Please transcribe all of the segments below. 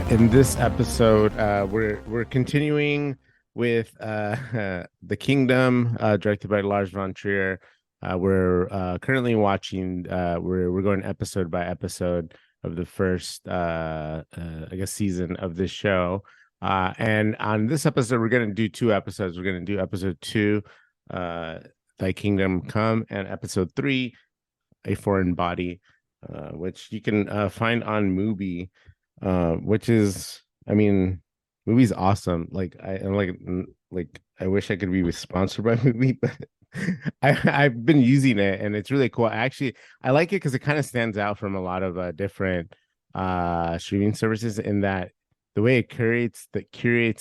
In this episode, we're continuing with The Kingdom, directed by Lars von Trier. We're currently watching. We're going episode by episode of the first, I guess, season of this show. And on this episode, we're going to do two episodes. We're going to do episode two, Thy Kingdom Come, and episode three, A Foreign Body, which you can find on MUBI, which is, I mean, movie's awesome. Like I wish I could be sponsored by movie, but I've been using it and it's really cool. I like it because it kind of stands out from a lot of different streaming services in that the way it curates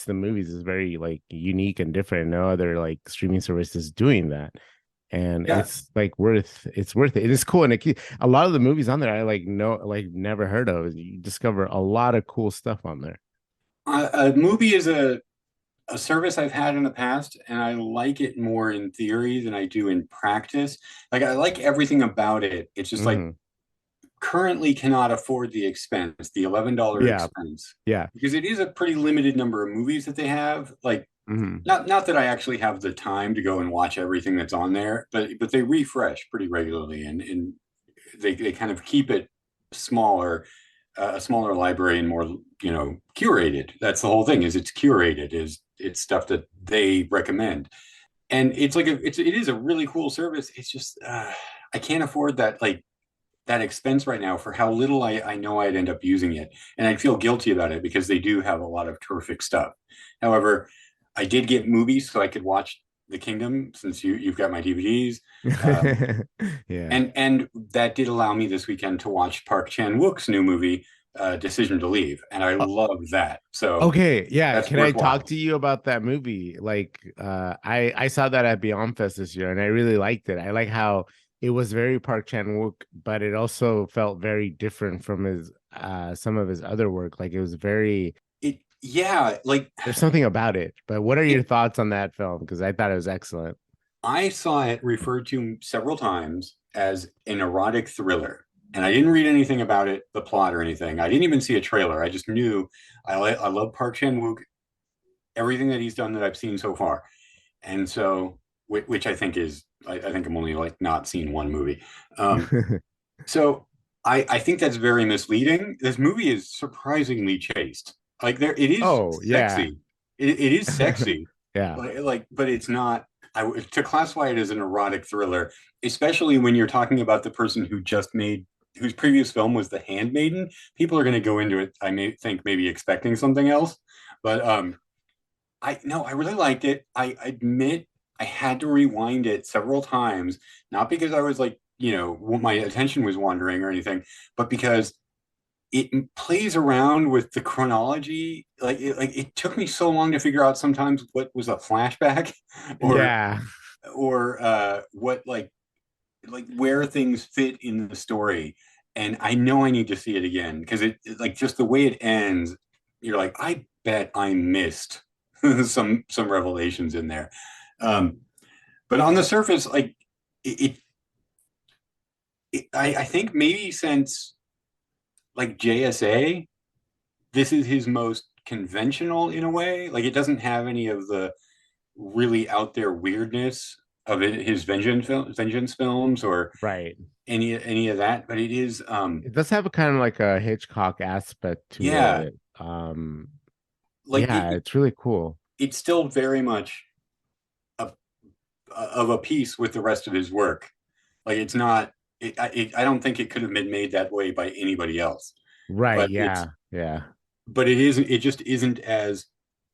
the movies is very like unique and different. No other like streaming service is doing that, and Yeah, it's worth it. It is cool, and a lot of the movies on there I never heard of. You discover a lot of cool stuff on there. MUBI is a service I've had in the past, and I like it more in theory than I do in practice. Like I like everything about it. It's just like Hmm. currently cannot afford the expense, the $11 Yeah, expense, yeah. because it is a pretty limited number of movies that they have. Like Hmm. not that I actually have the time to go and watch everything that's on there, but they refresh pretty regularly, and they kind of keep it smaller, a smaller library and more curated. That's the whole thing. Is it's curated, is it's stuff that they recommend, and it's like it is a really cool service. It's just I can't afford that expense right now for how little I know I'd end up using it, and I feel guilty about it because they do have a lot of terrific stuff. However, I did get movies so I could watch The Kingdom, since you've got my DVDs. Um, Yeah. and that did allow me this weekend to watch Park Chan-wook's new movie, Decision to Leave, and I love that. So Okay, yeah. that's Can I talk worthwhile. to you about that movie? Like, I saw that at Beyond Fest this year, and I really liked it. I like how it was very Park Chan-wook, but it also felt very different from his some of his other work. Like, it was very. Yeah, like There's something about it. But what are your it. thoughts on that film? Because I thought it was excellent. I saw it referred to several times as an erotic thriller, and I didn't read anything about it, the plot or anything. I didn't even see a trailer. I just knew I love Park Chan-wook, everything that he's done that I've seen so far, and so which I think is I think I'm only like not seen one movie. Um, so I think that's very misleading. This movie is surprisingly chaste. Like there, it is Oh, yeah. sexy. It is sexy, Yeah. but it's not. To classify it as an erotic thriller, especially when you're talking about the person who just made whose previous film was The Handmaiden. People are going to go into it, I may think, maybe expecting something else, but I no, I really liked it. I admit I had to rewind it several times, not because I was like, my attention was wandering or anything, but because it plays around with the chronology. It took me so long to figure out sometimes what was a flashback or Yeah. what like where things fit in the story. And I know I need to see it again because like just the way it ends, you're like, I bet I missed some revelations in there. Um, but on the surface, like I think maybe since like JSA, this is his most conventional in a way. Like it doesn't have any of the really out there weirdness of his vengeance films or Right. any of that. But it is, It does have a kind of like a Hitchcock aspect to yeah, it. like Yeah, it's really cool. it's still very much a, of a piece with the rest of his work. Like it's not. I don't think it could have been made that way by anybody else. Right. But it's Yeah. Yeah. but it isn't. It just isn't as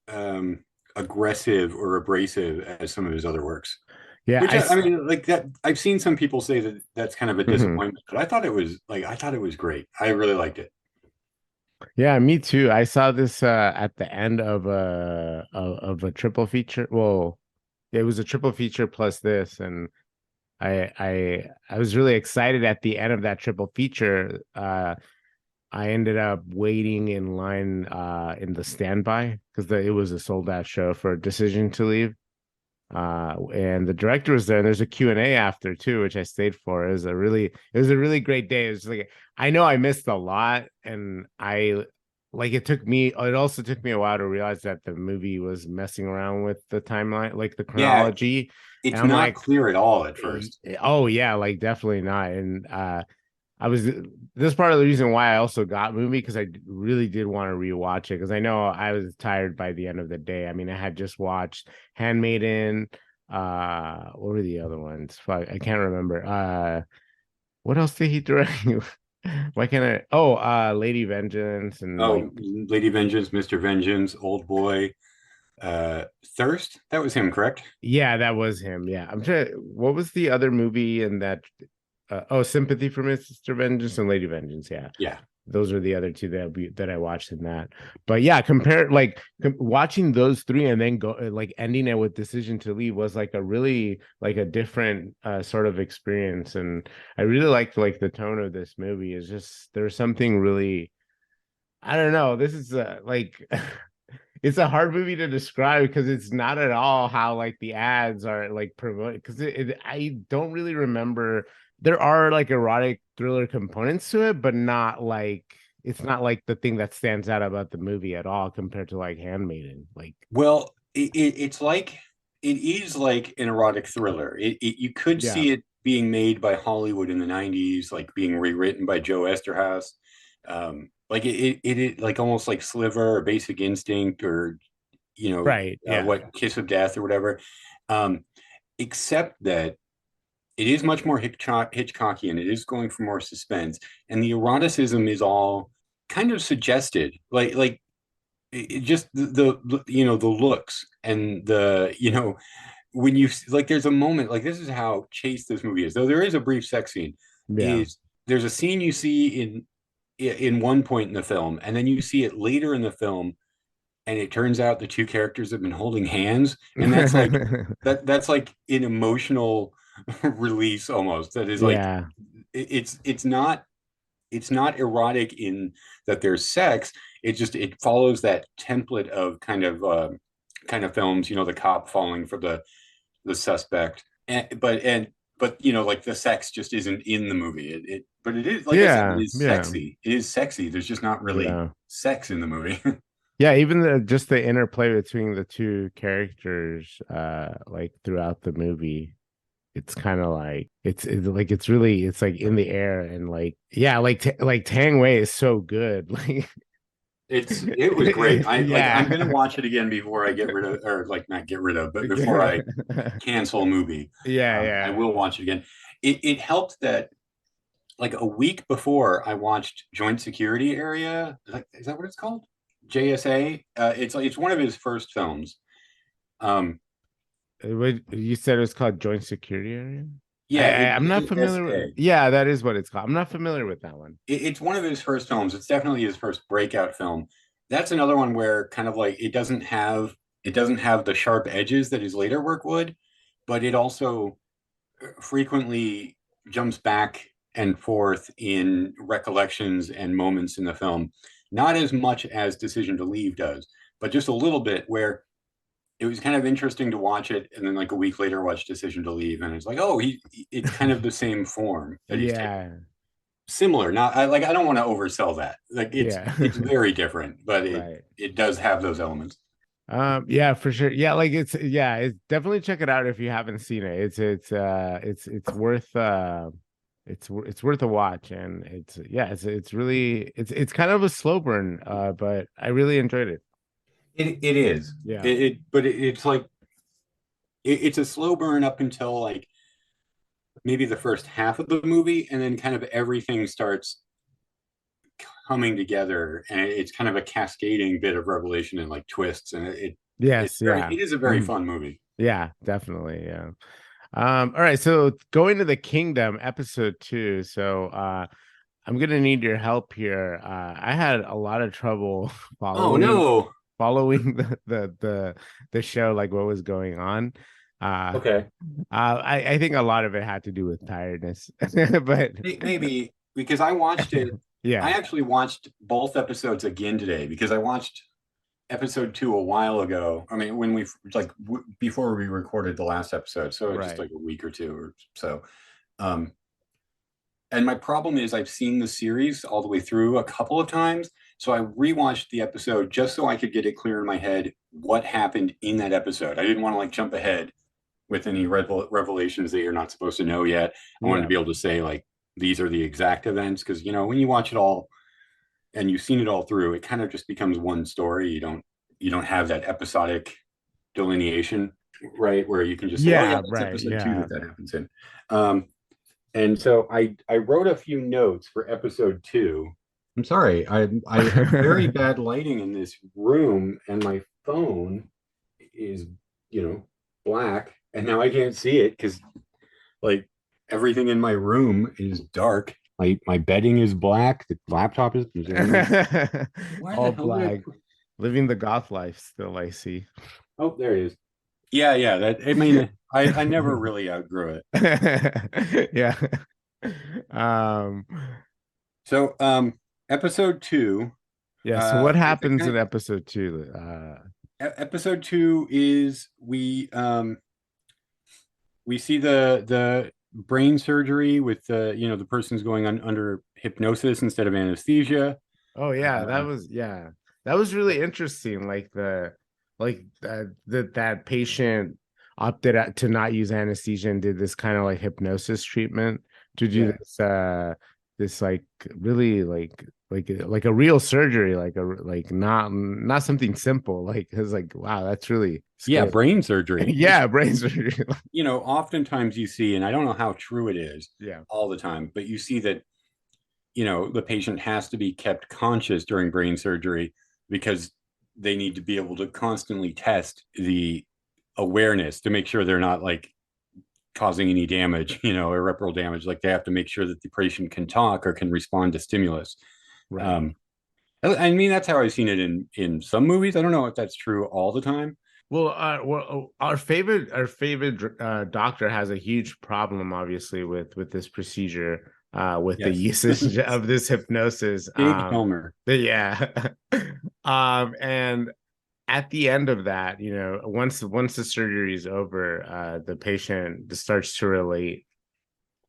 um, aggressive or abrasive as some of his other works. Yeah. Which I mean, like that. I've seen some people say that that's kind of a Mhm. disappointment, but I thought it was great. I really liked it. Yeah, me too. I saw this at the end of a triple feature. Well, it was a triple feature plus this, and I was really excited at the end of that triple feature. I ended up waiting in line in the standby because it was a sold out show for Decision to Leave. And the director was there, and there's a Q&A after too, which I stayed for. It was a really great day. It was like I know I missed a lot, and I like it also took me a while to realize that the movie was messing around with the timeline, like the Yeah, chronology. And it's I'm not like, clear at all at first. oh yeah, like definitely not. And I was this part of the reason why I also got movie, because I really did want to rewatch it, because I know I was tired by the end of the day. I mean, I had just watched Handmaiden. What were the other ones? Fuck, I can't remember. What else did he direct? Why can't I? Oh, Lady Vengeance and like Oh, Lady Vengeance, Mr. Vengeance, Old Boy, Thirst. That was him, correct? yeah, that was him. Yeah, I'm trying. What was the other movie in that? Oh, Sympathy for Mr. Vengeance and Lady Vengeance. Yeah, Yeah. those are the other two that I watched in that. But yeah, compare like watching those three and then go like ending it with Decision to Leave was like a really like a different sort of experience, and I really liked like the tone of this movie. Is just there's something really, I don't know. This is like it's a hard movie to describe because it's not at all how like the ads are like promoted, because I don't really remember. There are like erotic thriller components to it, but not like it's not like the thing that stands out about the movie at all compared to like Handmaiden. Like Well, it's like it is like an erotic thriller. You could yeah, see it being made by Hollywood in the '90s, like being rewritten by Joe Esterhaus. Like it like almost like Sliver or Basic Instinct or right, yeah, what Kiss of Death or whatever. Um, except that it is much more Hitchcockian. It is going for more suspense, and the eroticism is all kind of suggested, like it just the looks and the when you like there's a moment like this is how chaste this movie is, though there is a brief sex scene. yeah. Is there's a scene you see in one point in the film, and then you see it later in the film, and it turns out the two characters have been holding hands, and that's like that's like an emotional release almost. That is like Yeah, it's not erotic in that there's sex. It just it follows that template of kind of films, the cop falling for the suspect, but like the sex just isn't in the movie. But it is, like I said, it yeah, is yeah, sexy. It is sexy. There's just not really yeah. sex in the movie. Yeah, even just the interplay between the two characters, like throughout the movie, it's kind of like it's like it's really it's like in the air, and like yeah, like Tang Wei is so good. Like It was great. I'm yeah. gonna watch it again before I get rid of, or like not get rid of, but before I Yeah, cancel MUBI. I yeah. will watch it again. It helped that like a week before I watched Joint Security Area. Is that what it's called? JSA. It's one of his first films. Um, You said it was called Joint Security Area? yeah, I'm not familiar with, JSA. yeah, that is what it's called. I'm not familiar with that one. It's one of his first films. It's definitely his first breakout film. That's another one where kind of like it doesn't have the sharp edges that his later work would, but it also frequently jumps back and forth in recollections and moments in the film. Not as much as Decision to Leave does, but just a little bit where it was kind of interesting to watch it and then like a week later watch Decision to Leave, and it's like, oh, it's kind of the same form that he's taking. Yeah, Similar, not I don't want to oversell that. Like yeah. it's very different, but it Right. it does have those elements. Yeah, for sure. Yeah, like it's definitely check it out if you haven't seen it. It's worth it's worth a watch, and it's really it's kind of a slow burn, but I really enjoyed it. It is. Yeah. It's like it's a slow burn up until like maybe the first half of the movie, and then kind of everything starts coming together, and it's kind of a cascading bit of revelation and like twists, and Yes, yeah. it is a very Mhm. fun movie. Yeah, definitely. Yeah. All right, so going to the kingdom, episode 2. So I'm gonna need your help here. I had a lot of trouble Oh following no. following the show, like what was going on. Uh Okay. I think a lot of it had to do with tiredness. But Maybe because I watched it. I yeah, actually watched both episodes again today because I watched episode 2 a while ago. I mean, when we like before we recorded the last episode, so just right. like a week or two or so. And my problem is I've seen the series all the way through a couple of times, So I rewatched the episode just so I could get it clear in my head what happened in that episode. I didn't want to like jump ahead with any revelations that you're not supposed to know yet. I wanted to Yeah. be able to say like these are the exact events because when you watch it all and you've seen it all through, it kind of just becomes one story. You don't have that episodic delineation, right? Where you can just say, oh yeah, Yeah, that's right. episode two Yeah. that happens in. Um, and so I wrote a few notes for episode two. I'm sorry, I have very bad lighting in this room, and my phone is black, and now I can't see it because like everything in my room is dark. My bedding is black. The laptop is. Why the All hell did I black. put? Living the goth life still, I see. Oh, there it is. Yeah, yeah. That I mean, I never really outgrew it. Yeah. Um, So, episode two. yeah, so what It's a happens in kind episode two? episode two is we see the brain surgery with the person's going under hypnosis instead of anesthesia. Oh yeah, Uh, that was really interesting. That patient opted out to not use anesthesia and did this kind of like hypnosis treatment to do yeah, this like really like a real surgery, like not something simple. Like it's like wow, that's really yeah, scary. brain surgery, which Yeah, brain surgery. oftentimes you see, and I don't know how true it is Yeah, all the time, but you see that the patient has to be kept conscious during brain surgery because they need to be able to constantly test the awareness to make sure they're not like causing any damage, irreparable damage. Like they have to make sure that the patient can talk or can respond to stimulus. right. Um, I mean, that's how I've seen it in some movies. I don't know if that's true all the time. Our favorite doctor has a huge problem, obviously, with this procedure, with the Yes, usage of this hypnosis. Big Helmer. Yeah, and at the end of that, once the surgery is over, the patient starts to relate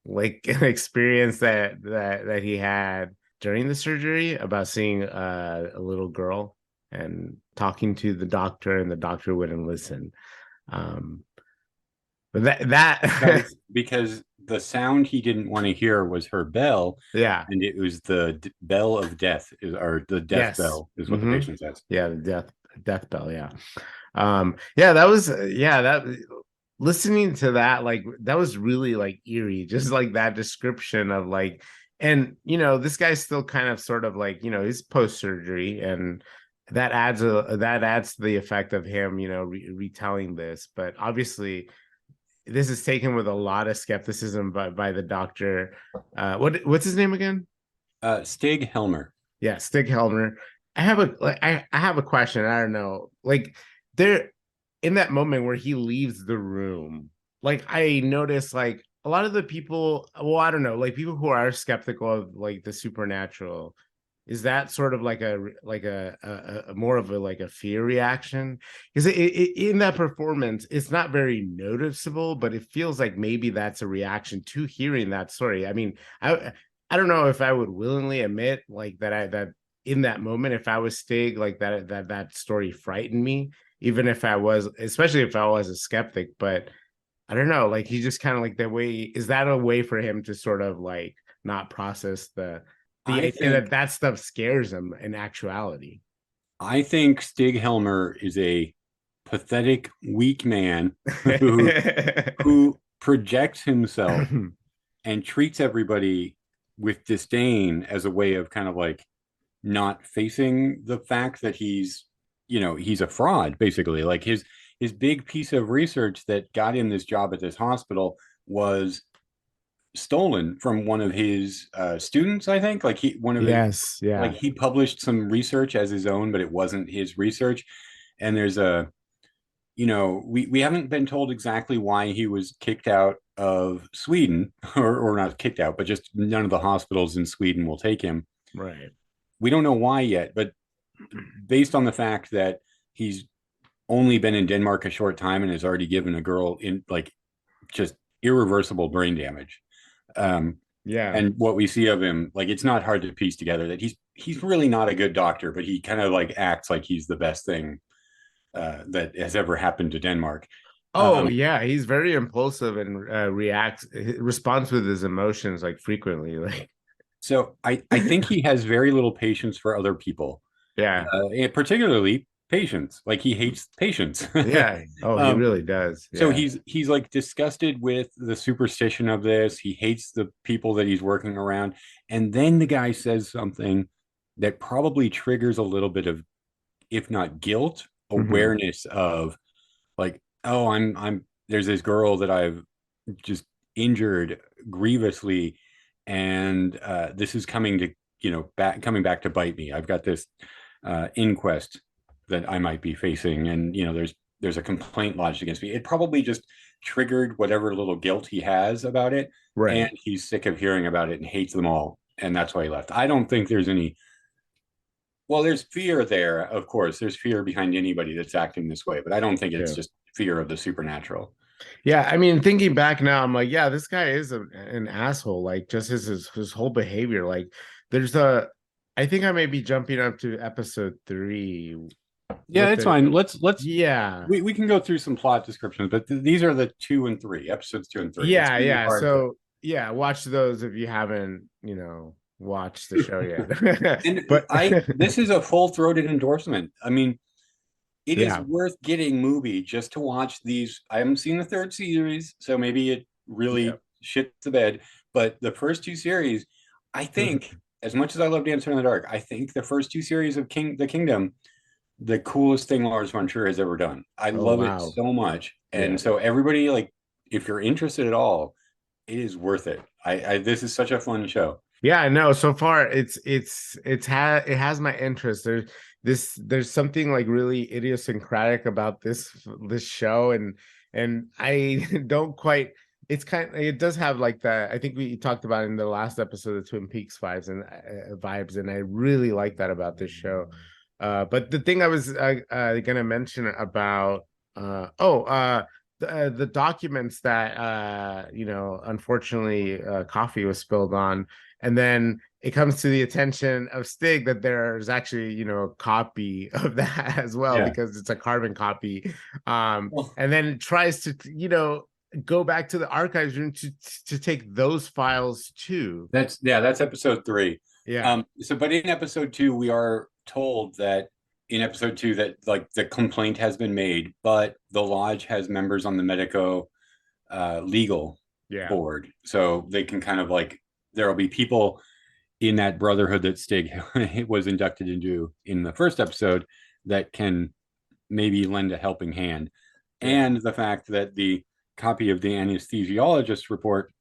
like an experience that he had during the surgery about seeing a little girl and talking to the doctor, and the doctor wouldn't listen. um but that Because the sound he didn't want to hear was her bell, yeah. and it was the bell of death, or the death Yes. bell is what the patient says. Yeah, the death bell, yeah. Yeah, that was yeah, that listening to that, like that was really like eerie, just like that description of like, and this guy's still kind of sort of like, he's post surgery, and that adds to the effect of him, retelling this. But obviously this is taken with a lot of skepticism by the doctor. What's his name again? Stig Helmer. Yeah, Stig Helmer. I have a question. I don't know. Like there in that moment where he leaves the room, like I noticed like a lot of the people, well, I don't know, like people who are skeptical of like the supernatural, is that sort of like a more of a like a fear reaction? Because in that performance, it's not very noticeable, but it feels like maybe that's a reaction to hearing that story. I mean, I don't know if I would willingly admit like that in that moment, if I was Stig, like that story frightened me, even if I was, especially if I was a skeptic. But I don't know, like he just kind of like that way. Is that a way for him to sort of like not process the I idea that think that stuff scares him in actuality? I think Stig Helmer is a pathetic, weak man who projects himself and treats everybody with disdain as a way of kind of like not facing the fact that he's a fraud, basically. Like his big piece of research that got him this job at this hospital was stolen from one of his students, I think. Like Yes, yeah. he published some research as his own, but it wasn't his research. And there's we haven't been told exactly why he was kicked out of Sweden, or not kicked out, but just none of the hospitals in Sweden will take him. Right. We don't know why yet, but based on the fact that he's only been in Denmark a short time and has already given a girl in like just irreversible brain damage. Yeah. And what we see of him, like it's not hard to piece together that he's really not a good doctor, but he kind of like acts like he's the best thing that has ever happened to Denmark. Oh Um, yeah, he's very impulsive and responds with his emotions like frequently. Like so I think he has very little patience for other people, yeah, and particularly patients. Like he hates patients. yeah. Oh, he um, really does. so Yeah. he's like disgusted with the superstition of this. He hates the people that he's working around, and then the guy says something that probably triggers a little bit of, if not guilt, Hmm. awareness of like, oh, I'm there's this girl that I've just injured grievously, and this is coming to coming back to bite me. I've got this inquest that I might be facing, and there's a complaint lodged against me. It probably just triggered whatever little guilt he has about it, and Right. he's sick of hearing about it and hates them all, and that's why he left. I don't think there's any. Well, there's fear there, of course. There's fear behind anybody that's acting this way, but I don't think it's Yeah. just fear of the supernatural. Yeah. I mean, thinking back now, I'm like, yeah, this guy is an asshole. Like just his whole behavior. Like there's a I think I may be jumping up to episode 3 Yeah, with it's the fine. Let's yeah. we can go through some plot descriptions, but these are the 2 and 3 episodes, 2 and 3. It's Yeah, gonna be yeah. hard to. So yeah, watch those if you haven't, watched the show yet. And But I this is a full-throated endorsement. I mean, it is yeah, worth getting MUBI just to watch these. I haven't seen the third series, so maybe it yeah. really shit the bed. But the first two series, I think, as much as I love Dancer in the Dark, I think the first two series of the Kingdom, the coolest thing Lars von Trier has ever done. I Oh love it wow. so much, Yeah. and so everybody, like, if you're interested at all, it is worth it. I this is such a fun show. Yeah, no, so far it has my interest. There's something like really idiosyncratic about this show and I don't quite it does have like that. I think we talked about in the last episode of Twin Peaks vibes and I really like that about this show. But the thing I was gonna mention about the documents that unfortunately coffee was spilled on, and then it comes to the attention of Stig that there's actually a copy of that as well Yeah. because it's a carbon copy, Well, and then it tries to go back to the archives room to take those files too. that's episode 3. Yeah, So but in episode 2, we are told that in episode 2 that like the complaint has been made, but the lodge has members on the Medico legal yeah, board. So they can kind of like there'll be people in that brotherhood that Stig was inducted into in the first episode that can maybe lend a helping hand. yeah, And the fact that the copy of the anesthesiologist report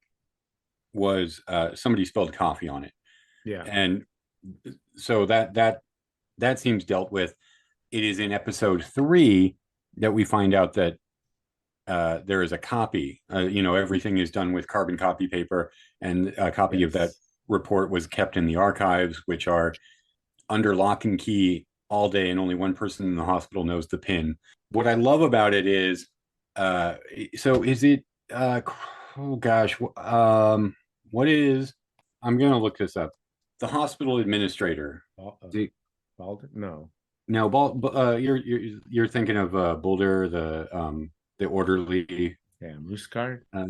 was somebody spilled coffee on it, yeah, and so that seems dealt with. It is in episode 3 that we find out that there is a copy. Everything is done with carbon copy paper, and a copy of that yes, report was kept in the archives, which are under lock and key all day, and only one person in the hospital knows the pin. What I love about it is, so is it? Oh gosh, what is? I'm gonna look this up. The hospital administrator. The, Bald? No, now, you're thinking of Boulder, the orderly. yeah, Muscard, Uh,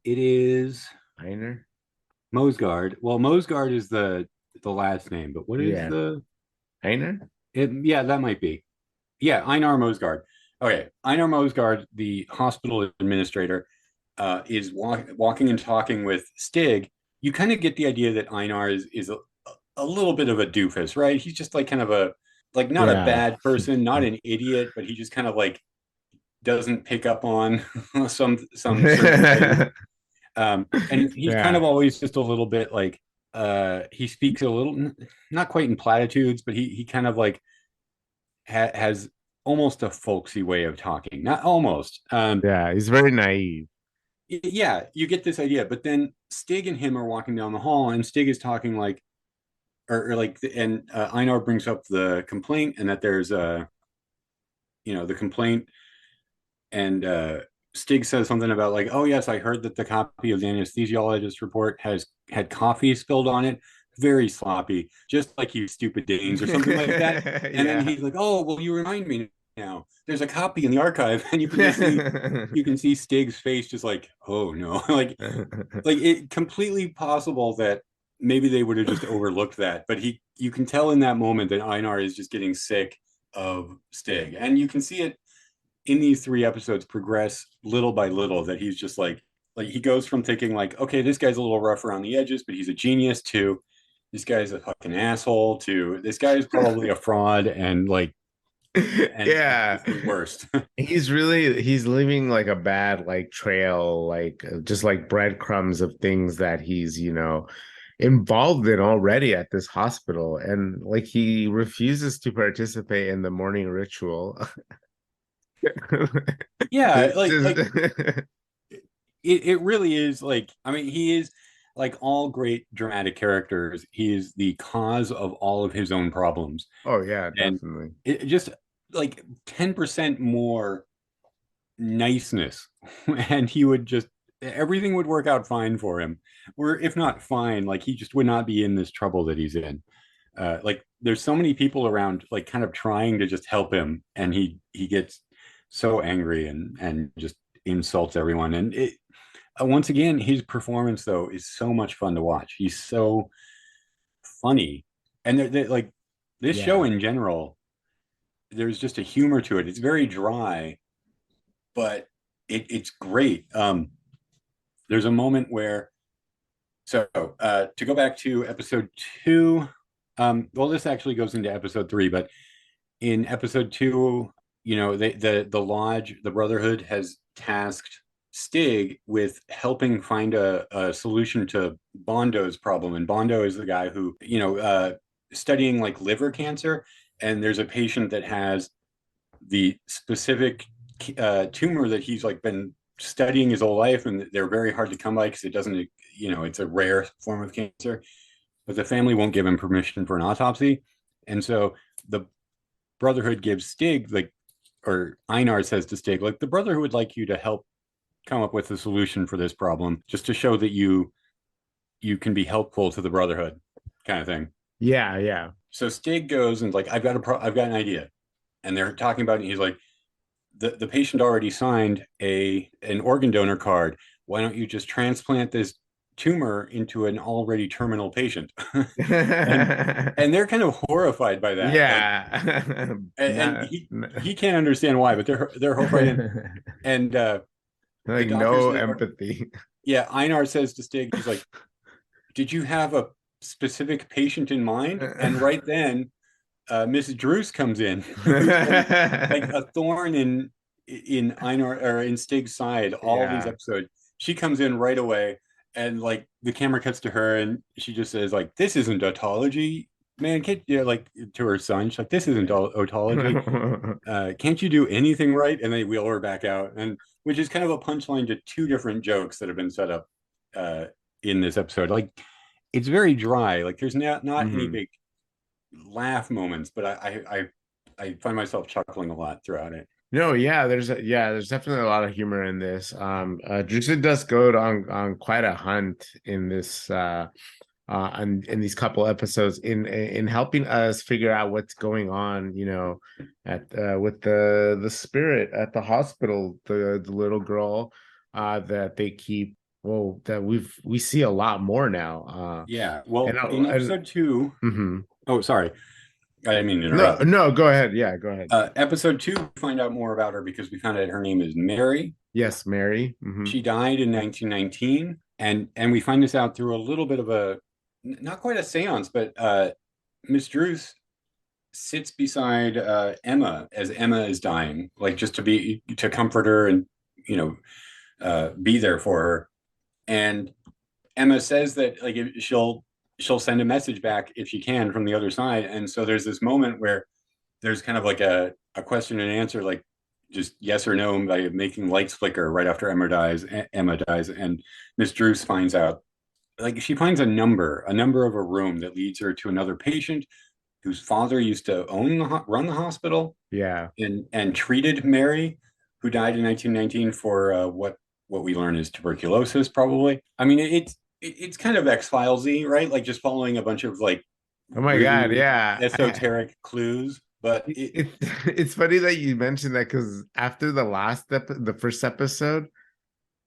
it is Einer, Mosgard. Well, Mosgard is the last name, but what is yeah, the? Einer, Yeah, that might be. Yeah, Einar Mosgard. Okay, Einar Mosgard, the hospital administrator, is walking and talking with Stig. You kind of get the idea that Einar is a little bit of a doofus, right? He's just like kind of a like not a yeah, bad person, not an idiot, but he just kind of like doesn't pick up on some certain things. And he's kind of yeah, always just a little bit like he speaks a little not quite in platitudes, but he kind of like has almost a folksy way of talking. Not almost. yeah. He's very naive. Yeah, you get this idea, but then Stig and him are walking down the hall, and Stig is talking like, or like, and Einar brings up the complaint, and that there's the complaint, and Stig says something about like, oh yes, I heard that the copy of the anesthesiologist report has had coffee spilled on it, very sloppy, just like you stupid Danes or something like that. And then Yeah. he's like, oh well, you remind me now. There's a copy in the archive, and you can see Stig's face just like, oh no, like it completely possible that maybe they would have just overlooked that, but you can tell in that moment that Einar is just getting sick of Stig, and you can see it in these 3 episodes progress little by little, that he's just like he goes from thinking like, okay, this guy's a little rough around the edges, but he's a genius, to this guy's a fucking asshole, to this guy is probably a fraud, and like and Yeah. just the worst. He's leaving like a bad like trail, like just like breadcrumbs of things that he's, involved in already at this hospital. And like he refuses to participate in the morning ritual. Yeah, It's just it really is like, I mean, he is like all great dramatic characters, he is the cause of all of his own problems. oh yeah, And definitely. it just like 10% more niceness and he would just, everything would work out fine for him, or if not fine, like he just would not be in this trouble that he's in. Like there's so many people around like kind of trying to just help him, and he gets so angry and just insults everyone. And it, once again, his performance though is so much fun to watch. He's so funny, and they're like this show Yeah. in general, there's just a humor to it. It's very dry, but it's great. There's a moment where, so to go back to episode 2, well, this actually goes into episode 3, but in episode 2, the lodge, the Brotherhood, has tasked Stig with helping find a solution to Bondo's problem. And Bondo is the guy who, studying like liver cancer, and there's a patient that has the specific tumor that he's like been studying his whole life, and they're very hard to come by because it doesn't, it's a rare form of cancer, but the family won't give him permission for an autopsy. And so the Brotherhood gives Stig, like, or Einar says to Stig, like, the Brotherhood would like you to help come up with a solution for this problem, just to show that you can be helpful to the Brotherhood, kind of thing. Yeah, yeah. So Stig goes and like, I've got an idea, and they're talking about it. And he's like, the patient already signed an organ donor card. Why don't you just transplant this tumor into an already terminal patient? and and they're kind of horrified by that. Like, Yeah. and Not, he can't understand why, but they're horrified. And the like doctors, no empathy. yeah, Einar says to Stig, he's like, "Did you have a specific patient in mind?" And right then, Mrs. Druce comes in, who's been like a thorn in Einar, or in Stig's side all these Yeah. episodes. She comes in right away, and like the camera cuts to her, and she just says like, "This isn't otology, man." Can't you, like, to her son? She's like, "This isn't otology. Can't you do anything right?" And they wheel her back out, and which is kind of a punchline to 2 different jokes that have been set up uh, in this episode. Like it's very dry. Like there's not any Mhm. big laugh moments, but I find myself chuckling a lot throughout it. No, yeah, there's definitely a lot of humor in this. Drusilla does go on quite a hunt in this in these couple episodes in helping us figure out what's going on, at with the spirit at the hospital, the little girl that they keep, well, that we see a lot more now. Yeah. And Well, in episode 2, mhm. oh, sorry, I didn't mean to No, interrupt. no, go ahead. Yeah, go ahead. Episode 2, we find out more about her because we found out her name is Mary. Yes, Mary. She died in 1919, and we find this out through a little bit of a, not quite a seance, but Miss Druce sits beside Emma as Emma is dying, like just to comfort her and you know be there for her. And Emma says that like she'll send a message back if she can from the other side. And so there's this moment where there's kind of like a question and answer, like just yes or no, by making lights flicker right after Emma dies, and Miss Druce finds out, like she finds a number of a room that leads her to another patient whose father used to run the hospital Yeah. and treated Mary. who died in 1919 for what we learn is tuberculosis, probably. I mean, it's kind of X-Filesy, right? Like just following a bunch of like Oh my God, really yeah. esoteric clues, but It's it's funny that you mentioned that because after the first episode,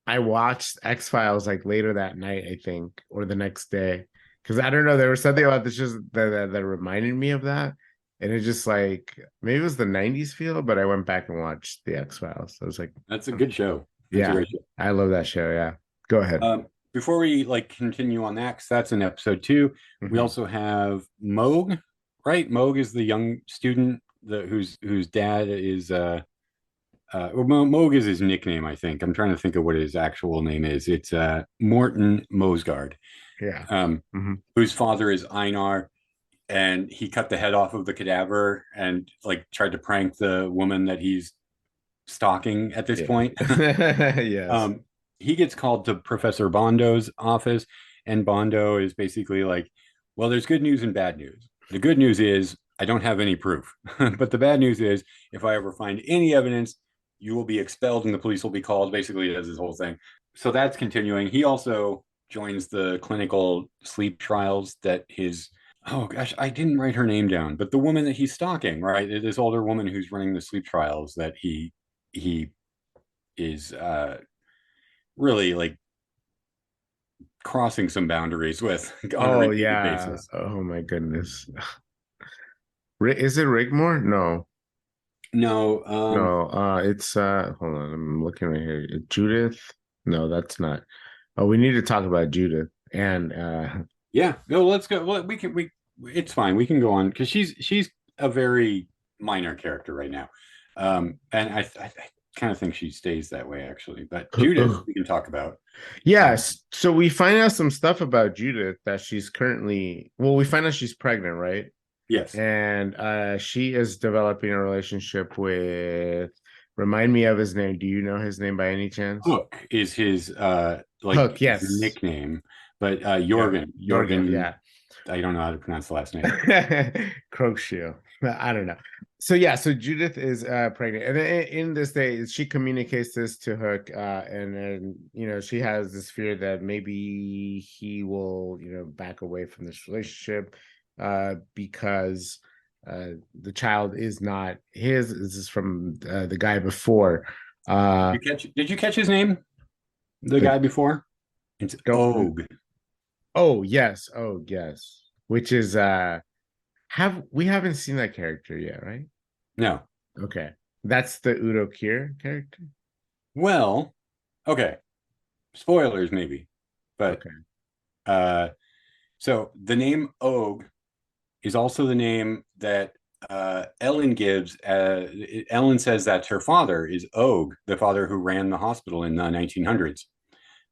I watched X-Files like later that night, I think, or the next day. Because I don't know, there was something about this just that reminded me of that. And it just like maybe it was the 90s feel, but I went back and watched the X-Files. I was like, that's a good show. That's a yeah, great show. I love that show. Yeah. Go ahead. Before we like continue on that, because that's in episode 2, we Mhm. also have Moog, right? Moog is the young student whose dad is well, Moog is his nickname, I think. I'm trying to think of what his actual name is. It's Morton Mosgard, Yeah. um, Mhm. whose father is Einar, and he cut the head off of the cadaver and like tried to prank the woman that he's stalking at this Yeah. point. Yes. um, he gets called to Professor Bondo's office, and Bondo is basically like, well, there's good news and bad news. The good news is I don't have any proof, but the bad news is if I ever find any evidence, you will be expelled and the police will be called. Basically, he does this whole thing. So that's continuing. He also joins the clinical sleep trials that his oh gosh, I didn't write her name down, but the woman that he's stalking, right? This older woman who's running the sleep trials that he is really like crossing some boundaries with on a Oh repeated yeah. basis. Oh my goodness. Is it Rigmore? No. No, No, it's hold on, I'm looking right here. Judith? No, that's not. Oh, we need to talk about Judith. And yeah, no, let's go. Well, we it's fine. We can go on because she's a very minor character right now, and I kind of think she stays that way actually. But Judith, we can talk about. yes, so we find out some stuff about Judith that she's currently, well, we find out she's pregnant, right? Yes, And she is developing a relationship with, remind me of his name. Do you know his name by any chance? Hook is his like Hook, his yes. nickname, but Yeah. Jorgen, Jorgen. yeah. I don't know how to pronounce the last name. Crochet. I don't know. So yeah, so Judith is pregnant, and in this day, she communicates this to Hook, and then she has this fear that maybe he will back away from this relationship, because the child is not his. This is from the guy before. Uh, Did you catch his name? The the guy before? It's don't. Og. Oh yes. Oh yes. Which is haven't seen that character yet, right? No. Okay. That's the Udo Kier character? Well, okay. Spoilers maybe. But Okay. uh so the name Og is also the name that Ellen gives. Ellen says that her father is Og, the father who ran the hospital in the 1900s.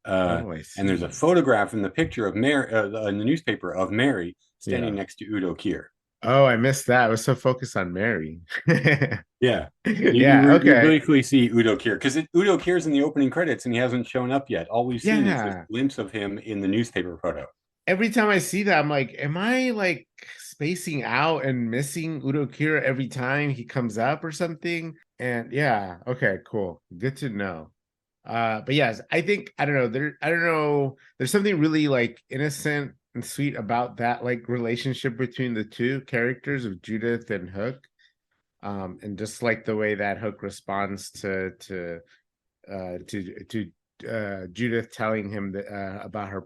Oh, I And there's a see. photograph in the picture of Mary in the newspaper of Mary standing Yeah. next to Udo Kier. Oh, I missed that. I was so focused on Mary. Yeah, Yeah, you okay. briefly see Udo Kier because Udo Kier's in the opening credits and he hasn't shown up yet. All we've seen is this Yeah. glimpse of him in the newspaper photo. Every time I see that, I'm like, am I like spacing out and missing Udo Kier every time he comes up or something? And yeah, okay, cool. Good to know. But yes, I don't know, I don't know, there's something really like innocent and sweet about that like relationship between the two characters of Judith and Hook. And just like the way that Hook responds to Judith telling him that, about her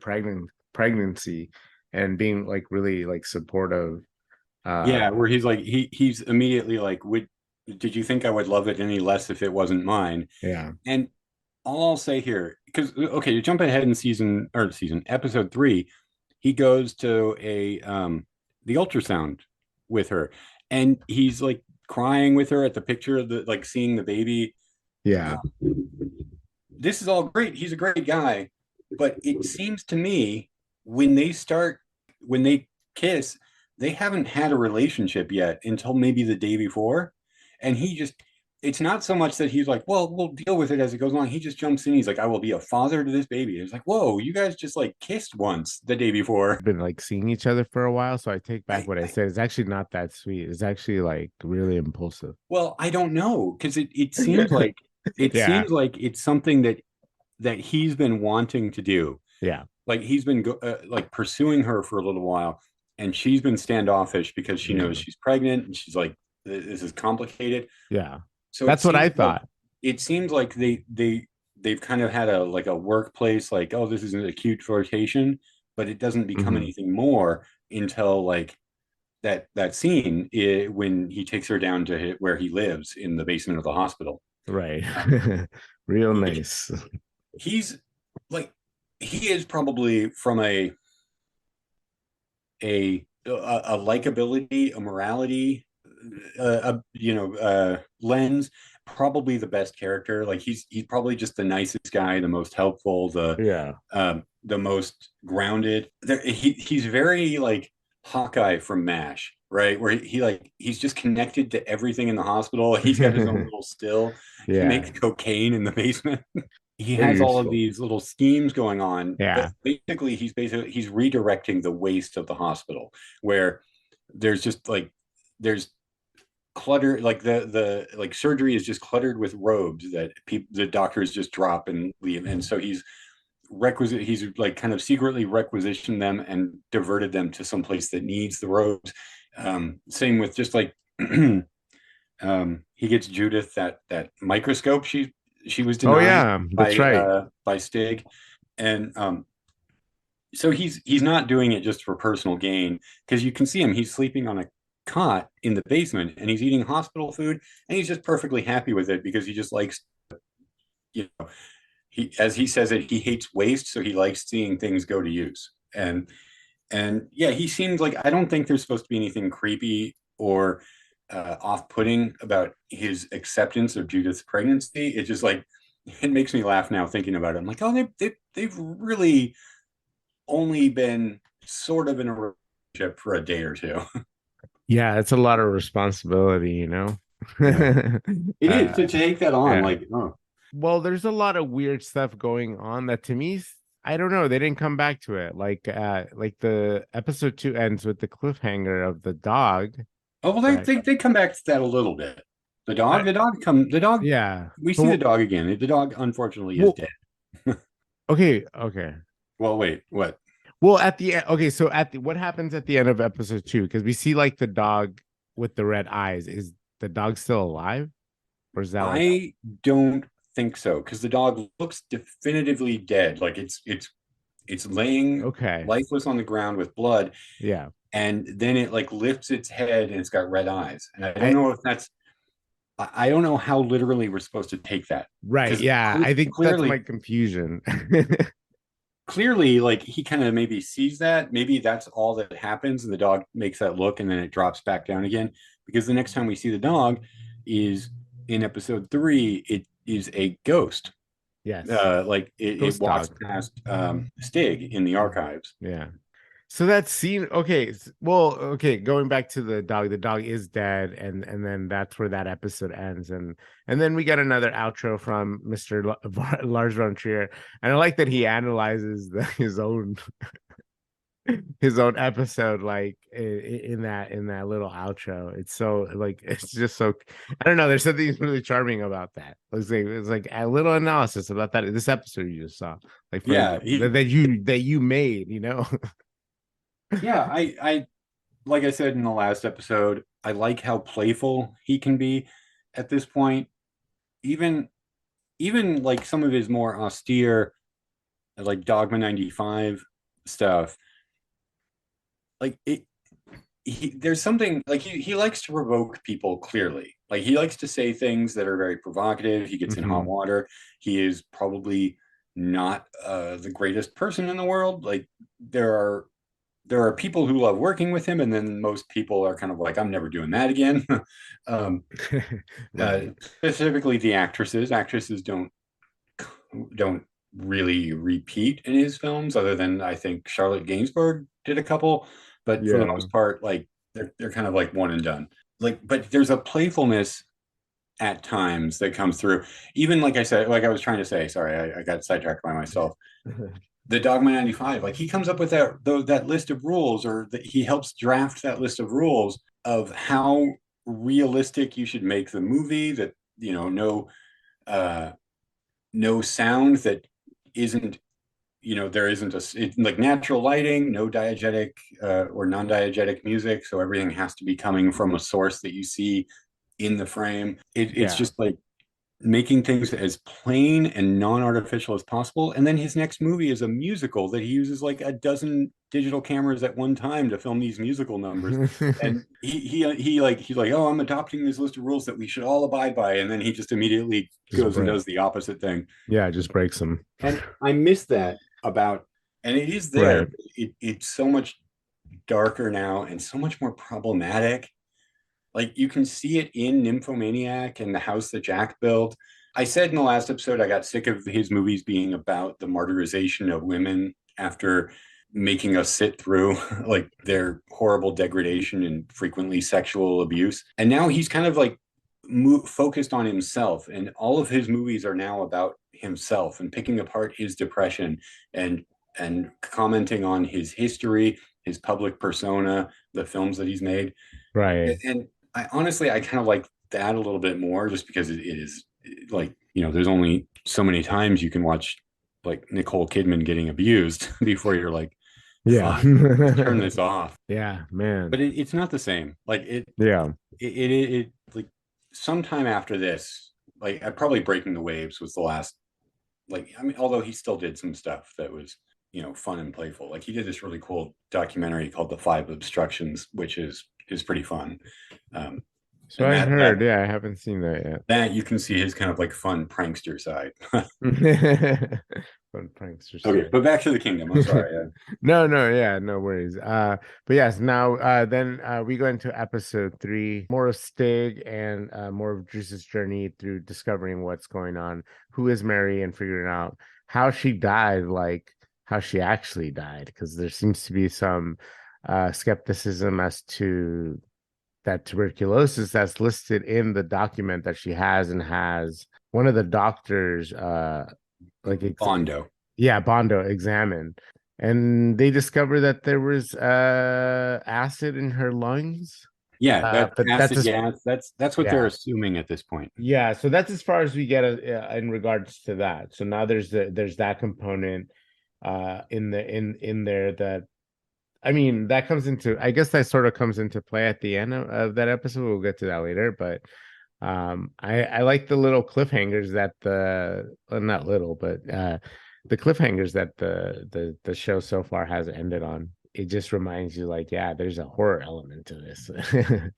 pregnancy, and being like really like supportive. Yeah, where he's like he's immediately like, "Would did you think I would love it any less if it wasn't mine?" Yeah. And all I'll say here, because okay, to jump ahead in season episode 3, he goes to a the ultrasound with her, and he's like crying with her at the picture of the like seeing the baby. Yeah. This is all great. He's a great guy, but it seems to me when when they kiss, they haven't had a relationship yet until maybe the day before, and he just it's not so much that he's like, well, we'll deal with it as it goes along. He just jumps in. He's like, I will be a father to this baby. And it's like, whoa, you guys just like kissed once the day before. Been like seeing each other for a while, so I take back what I I said. It's actually not that sweet. It's actually like really impulsive. well, I don't know because it seems like It Yeah. seems like it's something that he's been wanting to do. Yeah. Like he's been like pursuing her for a little while, and she's been standoffish because she knows Yeah. she's pregnant, and she's like, "This is complicated." Yeah. So That's what I thought. it seems like they've kind of had a like a workplace like, oh, this is an acute flirtation, but it doesn't become Hmm. anything more until like that scene when he takes her down to where he lives in the basement of the hospital. Right. Um, Real nice. he's like he is probably from a likability, a morality, lens, probably the best character. Like he's probably just the nicest guy, the most helpful, Yeah. the most grounded. He's very like Hawkeye from MASH, right? Where he's just connected to everything in the hospital. He's got his own little still. He makes Yeah. cocaine in the basement. He Very has all of useful. these little schemes going on, but Yeah. basically he's redirecting the waste of the hospital, where there's just like there's clutter, like the like surgery is just cluttered with robes that the doctors just drop and leave, and so he's like kind of secretly requisitioned them and diverted them to some place that needs the robes. Same with just like he gets Judith that microscope she was Oh denied yeah, that's right. by Stig, and so he's not doing it just for personal gain, because you can see him, he's sleeping on a cot in the basement and he's eating hospital food, and he's just perfectly happy with it because he just likes, you know, he, as he says it, he hates waste, so he likes seeing things go to use. And yeah, he seems like, I don't think there's supposed to be anything creepy or off-putting about his acceptance of Judith's pregnancy. It's just like, it makes me laugh now thinking about it. I'm like, oh, they've really only been sort of in a relationship for a day or two. Yeah, it's a lot of responsibility, you know. Yeah, it is uh, to take that on. yeah. Like, oh, Well, there's a lot of weird stuff going on that to me, I don't know, they didn't come back to it. Like the episode 2 ends with the cliffhanger of the dog, oh well, right? they come back to that a little bit. I, The dog. yeah. We But see the dog again. The dog, unfortunately, is well, dead. okay, okay. Well, wait, what? Well, at the end, okay, so at the what happens at the end of episode 2? Because we see like the dog with the red eyes. Is the dog still alive? Or is that like I don't think so, because the dog looks definitively dead. Like it's laying okay? lifeless on the ground with blood, Yeah. and then it like lifts its head and it's got red eyes. And I don't I know if that's I don't know how literally we're supposed to take that, right, because yeah. I think that's my clearly confusion. clearly like he kind of maybe sees that, maybe that's all that happens, and the dog makes that look and then it drops back down again, because the next time we see the dog is in episode 3. It is a ghost, Yes. like it Ghost walks dog. past Stig in the archives. Yeah. So that scene, okay, well, okay, going back to the dog is dead, and then that's where that episode ends, and then we get another outro from Mr. Lars von Trier, and I like that he analyzes his own episode like in that little outro. It's so like it's just so I don't know. There's something really charming about that. It's like a little analysis about that this episode you just saw, like for Yeah, example that you made, you know. yeah, I like I said in the last episode, I like how playful he can be at this point. Even like some of his more austere, like Dogma 95 stuff, like there's something like he likes to provoke people clearly. Like he likes to say things that are very provocative. He gets in hot Hmm. water. He is probably not the greatest person in the world. Like there are people who love working with him, and then most people are kind of like, I'm never doing that again. um, Right. Specifically, the actresses don't really repeat in his films, other than I think Charlotte Gainsbourg did a couple, but for the Yeah. most part, like they're kind of like one and done. Like, but there's a playfulness at times that comes through. Even like I said, like I was trying to say, sorry, I got sidetracked by myself. The Dogma 95, like he comes up with that list of rules, or that he helps draft that list of rules of how realistic you should make the movie, that no uh no sound that isn't, there isn't like natural lighting, no diegetic or non-diegetic music, so everything has to be coming from a source that you see in the frame. It's Yeah. just like making things as plain and non-artificial as possible. And then his next movie is a musical that he uses like a dozen digital cameras at one time to film these musical numbers. And he's like, oh, I'm adopting this list of rules that we should all abide by, and then he just immediately Just goes and break. does the opposite thing. Yeah, just breaks them. And I miss that about, and it is there. Right. It's so much darker now and so much more problematic. Like you can see it in Nymphomaniac and the house that Jack built. I said in the last episode, I got sick of his movies being about the martyrization of women after making us sit through like their horrible degradation and frequently sexual abuse. And now he's kind of like focused on himself, and all of his movies are now about himself and picking apart his depression and commenting on his history, his public persona, the films that he's made. Right. And I kind of like that a little bit more, just because it is like, there's only so many times you can watch like Nicole Kidman getting abused before you're like, Yeah. fuck, turn this off. Yeah, man. But it's not the same. Like Yeah. it like sometime after this, like probably Breaking the Waves was the last, like, I mean, although he still did some stuff that was, fun and playful. Like he did this really cool documentary called The Five Obstructions, which is pretty fun. Um, So and I that heard, yeah, I haven't seen that that you can see his kind of like fun prankster side. yet. Fun prankster Okay, side. but back to the kingdom. I'm sorry. No, no, yeah, no worries. But yes, now then we go into episode 3, more of Stig and more of Drew's journey through discovering what's going on, who is Mary, and figuring out how she died, like how she actually died, because there seems to be some skepticism as to that tuberculosis that's listed in the document that she has, and has one of the doctors like Bondo. yeah, Bondo examined, and they discovered that there was acid in her lungs. Yeah, that But that's acid as gas. That's what they're yeah, assuming at this point. yeah. So that's as far as we get in regards to that. So now there's that component in there that, I mean, that comes into, I guess that sort of comes into play at the end of that episode. We'll get to that later, but I like the little cliffhangers that the well, not little, but the cliffhangers that the show so far has ended on. It just reminds you, like, yeah, there's a horror element to this.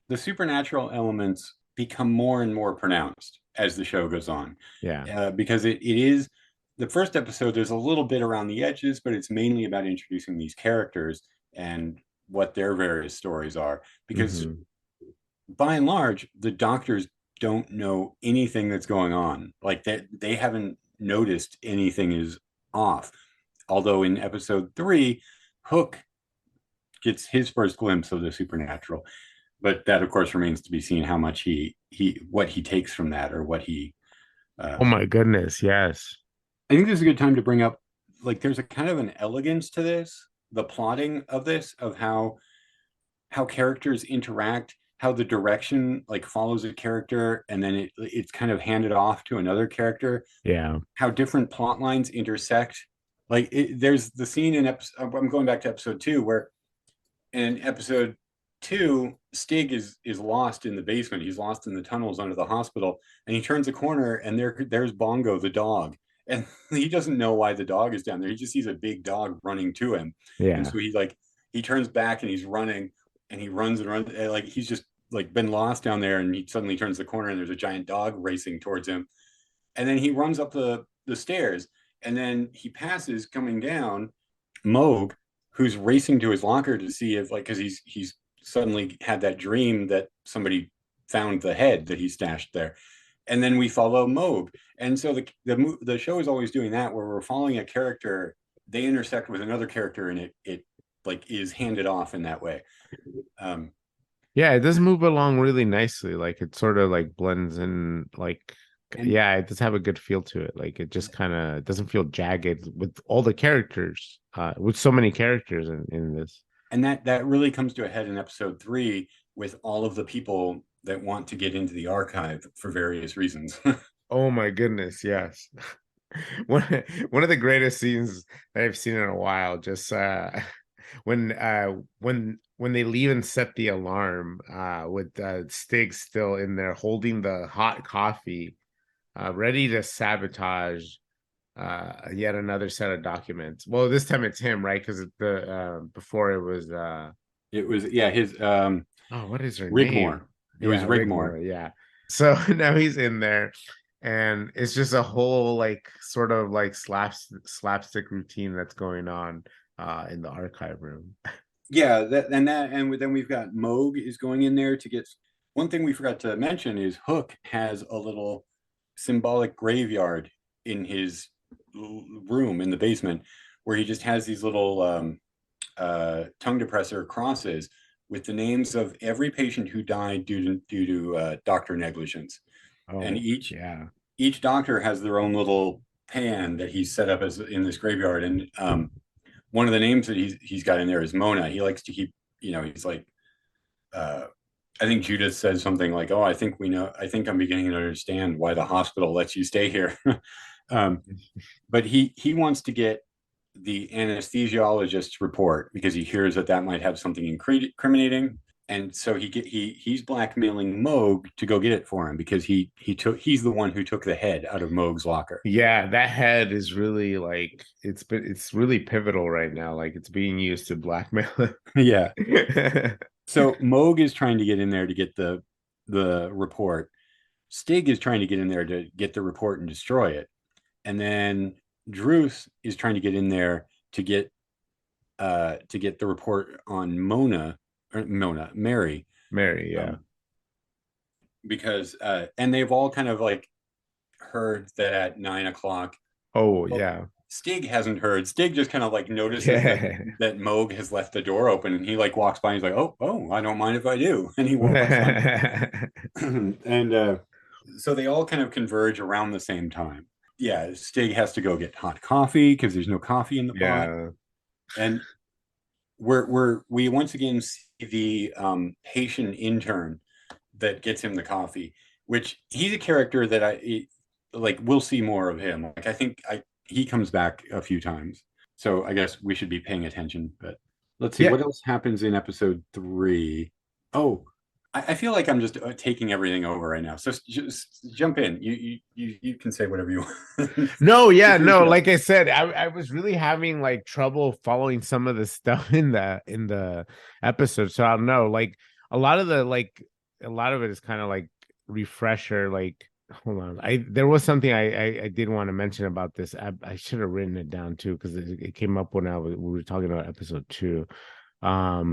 The supernatural elements become more and more pronounced as the show goes on, Yeah. because it is the first episode. There's a little bit around the edges, but it's mainly about introducing these characters and what their various stories are. Because Hmm. by and large, the doctors don't know anything that's going on. Like they haven't noticed anything is off. Although in episode 3, Hook gets his first glimpse of the supernatural, but that of course remains to be seen how much he what he takes from that, or what he. Oh Uh, my goodness, yes. I think this is a good time to bring up, like, there's a kind of an elegance to this, the plotting of this, of how characters interact, how the direction like follows a character and then it's kind of handed off to another character, Yeah. how different plot lines intersect. Like there's the scene in episode, I'm going back to episode 2, where in episode 2, Stig is lost in the basement. He's lost in the tunnels under the hospital, and he turns a corner, and there's Bongo the dog, and he doesn't know why the dog is down there. He just sees a big dog running to him, and Yeah. so he turns back and he's running, and he runs and runs, and like he's just like been lost down there, and he suddenly turns the corner, and there's a giant dog racing towards him, and then he runs up the stairs, and then he passes coming down Moog, who's racing to his locker to see if, like, because he's suddenly had that dream that somebody found the head that he stashed there, and then we follow Moog, and so the show is always doing that, where we're following a character, they intersect with another character, and it like is handed off in that way. Um, Yeah, it does move along really nicely. Like it sort of like blends in, like, and yeah, it does have a good feel to it. Like it just kind of doesn't feel jagged with all the characters, with so many characters in this. that really comes to a head in episode 3 with all of the people that want to get into the archive for various reasons. Oh my goodness, yes. One one of the greatest scenes that I've seen in a while, just when they leave and set the alarm with Stig still in there holding the hot coffee, ready to sabotage yet another set of documents. Well, this time it's him, right? Because the before it was It was, yeah, his oh, what is her Rigmore. name? It was Yeah, Rigmore. Rigmore. Yeah. So now he's in there, and it's just a whole like sort of like slapstick routine that's going on in the archive room. Yeah, and then we've got Moog is going in there to get. One thing we forgot to mention is Hook has a little symbolic graveyard in his room in the basement, where he just has these little tongue depressor crosses with the names of every patient who died due to doctor negligence, and Oh, yeah. each doctor has their own little pan that he's set up as in this graveyard, and one of the names that he's got in there is Mona. He likes to keep, he's like, uh, I think Judith says something like, "Oh, I think we know. I think I'm beginning to understand why the hospital lets you stay here." um, but he wants to get the anesthesiologist's report because he hears that that might have something incriminating, and so he's blackmailing Moog to go get it for him because he's the one who took the head out of Moog's locker. Yeah, that head is really like it's really pivotal right now. Like it's being used to blackmail Yeah. it. So Moog is trying to get in there to get the report. Stig is trying to get in there to get the report and destroy it. And then Druth is trying to get in there to get the report on Mary. Mary, yeah. Because and they've all kind of like heard that at 9 o'clock. Oh, Well, yeah. Stig hasn't heard. Stig just kind of like notices Yeah. that Moog has left the door open, and he like walks by and he's like, oh, I don't mind if I do. And he walks on. And so they all kind of converge around the same time. Yeah, Stig has to go get hot coffee because there's no coffee in the pot. Yeah. And we once again see the Haitian intern that gets him the coffee, which he's a character that like we'll see more of him. Like I think he comes back a few times, so I guess we should be paying attention. But let's see Yeah. what else happens in episode 3. Oh, I feel like I'm just taking everything over right now. So just jump in. You can say whatever you want. No, yeah, It's your no, show. like I said, I was really having like trouble following some of the stuff in the episode. So I don't know, like a lot of the like a lot of it is kind of like refresher, like hold on. There was something I did want to mention about this. I should have written it down too, because it came up when we were talking about episode 2. Let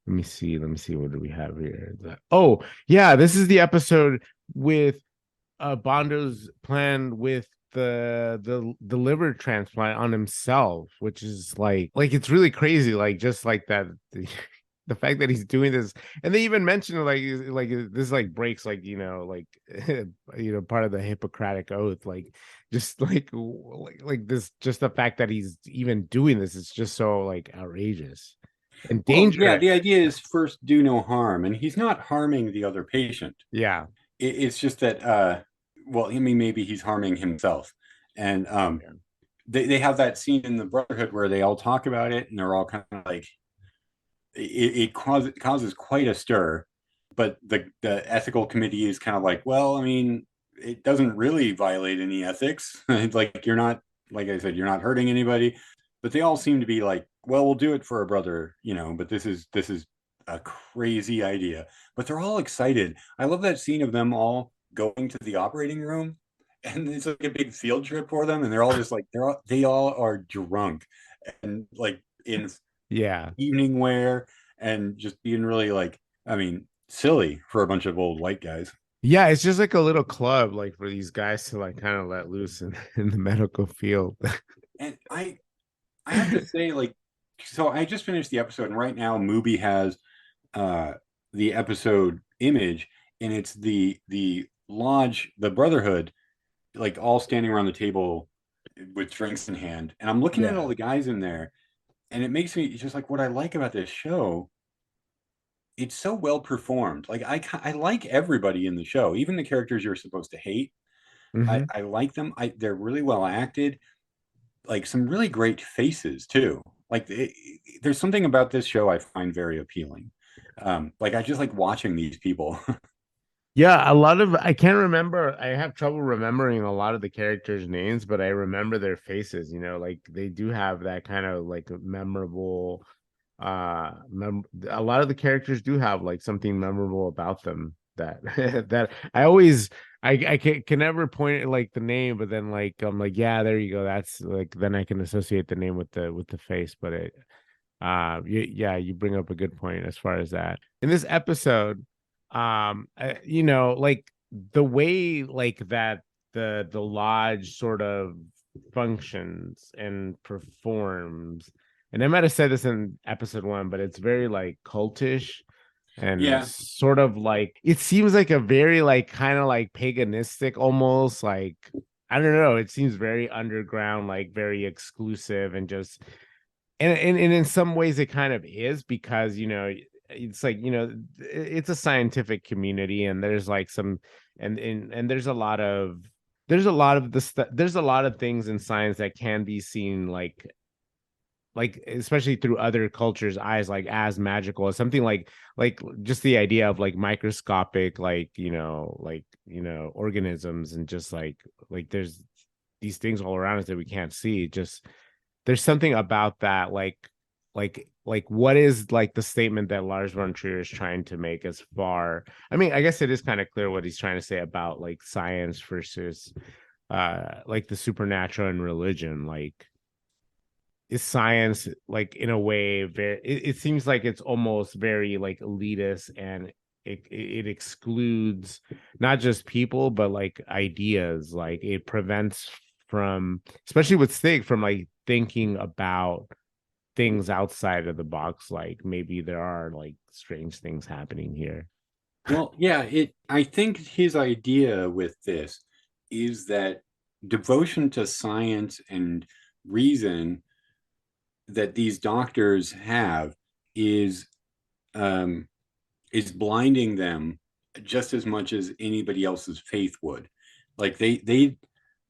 me see, what do we have here? Oh, yeah, this is the episode with Bondo's plan with the liver transplant on himself, which is like it's really crazy. Like just like that, the fact that he's doing this, and they even mention like this like breaks like like part of the Hippocratic oath. Like just like this, just the fact that he's even doing this is just so like outrageous and Well, yeah, dangerous. the idea is first do no harm, and he's not harming the other patient. Yeah. It's just that well, I mean, maybe he's harming himself. And Yeah. they have that scene in the Brotherhood where they all talk about it and they're all kind of like it causes quite a stir, but the ethical committee is kind of like, well, I mean, it doesn't really violate any ethics. Like you're not, like I said, you're not hurting anybody. But they all seem to be like, well, we'll do it for a brother, but this is a crazy idea. But they're all excited. I love that scene of them all going to the operating room, and it's like a big field trip for them, and they're all just like they all are drunk and like in Yeah. evening wear and just being really like, I mean, silly for a bunch of old white guys. Yeah, it's just like a little club, like for these guys to like kind of let loose in the medical field. And I have to say, like, so I just finished the episode, and right now MUBI has uh the episode image, and it's the lodge, the Brotherhood, like all standing around the table with drinks in hand. And I'm looking at all Yeah. the guys in there, and it makes me it's just like what I like about this show. It's so well performed. Like I like everybody in the show, even the characters you're supposed to hate. Hmm. I like them. They're really well acted, like some really great faces too. Like there's something about this show I find very appealing. Like I just like watching these people. Yeah, a lot of I can't remember. I have trouble remembering a lot of the characters' names, but I remember their faces, like they do have that kind of like memorable a lot of the characters do have like something memorable about them that that I always I can never point at like the name, but then like I'm like, yeah, there you go. That's like then I can associate the name with the face, but yeah, you bring up a good point as far as that. In this episode, like the way like that the lodge sort of functions and performs, and I might have said this in episode one, but it's very like cultish and Yeah, sort of like it seems like a very like kind of like paganistic almost like I don't know, it seems very underground, like very exclusive and just and in some ways it kind of is because it's like it's a scientific community and there's like some and there's a lot of this there's a lot of things in science that can be seen like especially through other cultures eyes like as magical as something like just the idea of like microscopic like organisms and just like there's these things all around us that we can't see just there's something about that like what is like the statement that Lars von Trier is trying to make as far I mean I guess it is kind of clear what he's trying to say about like science versus like the supernatural and religion like is science like in a way very it seems like it's almost very like elitist and it excludes not just people but like ideas like it prevents from especially with Stig from like thinking about things outside of the box like maybe there are like strange things happening here. well, yeah, I think his idea with this is that devotion to science and reason that these doctors have is um is blinding them just as much as anybody else's faith would. Like they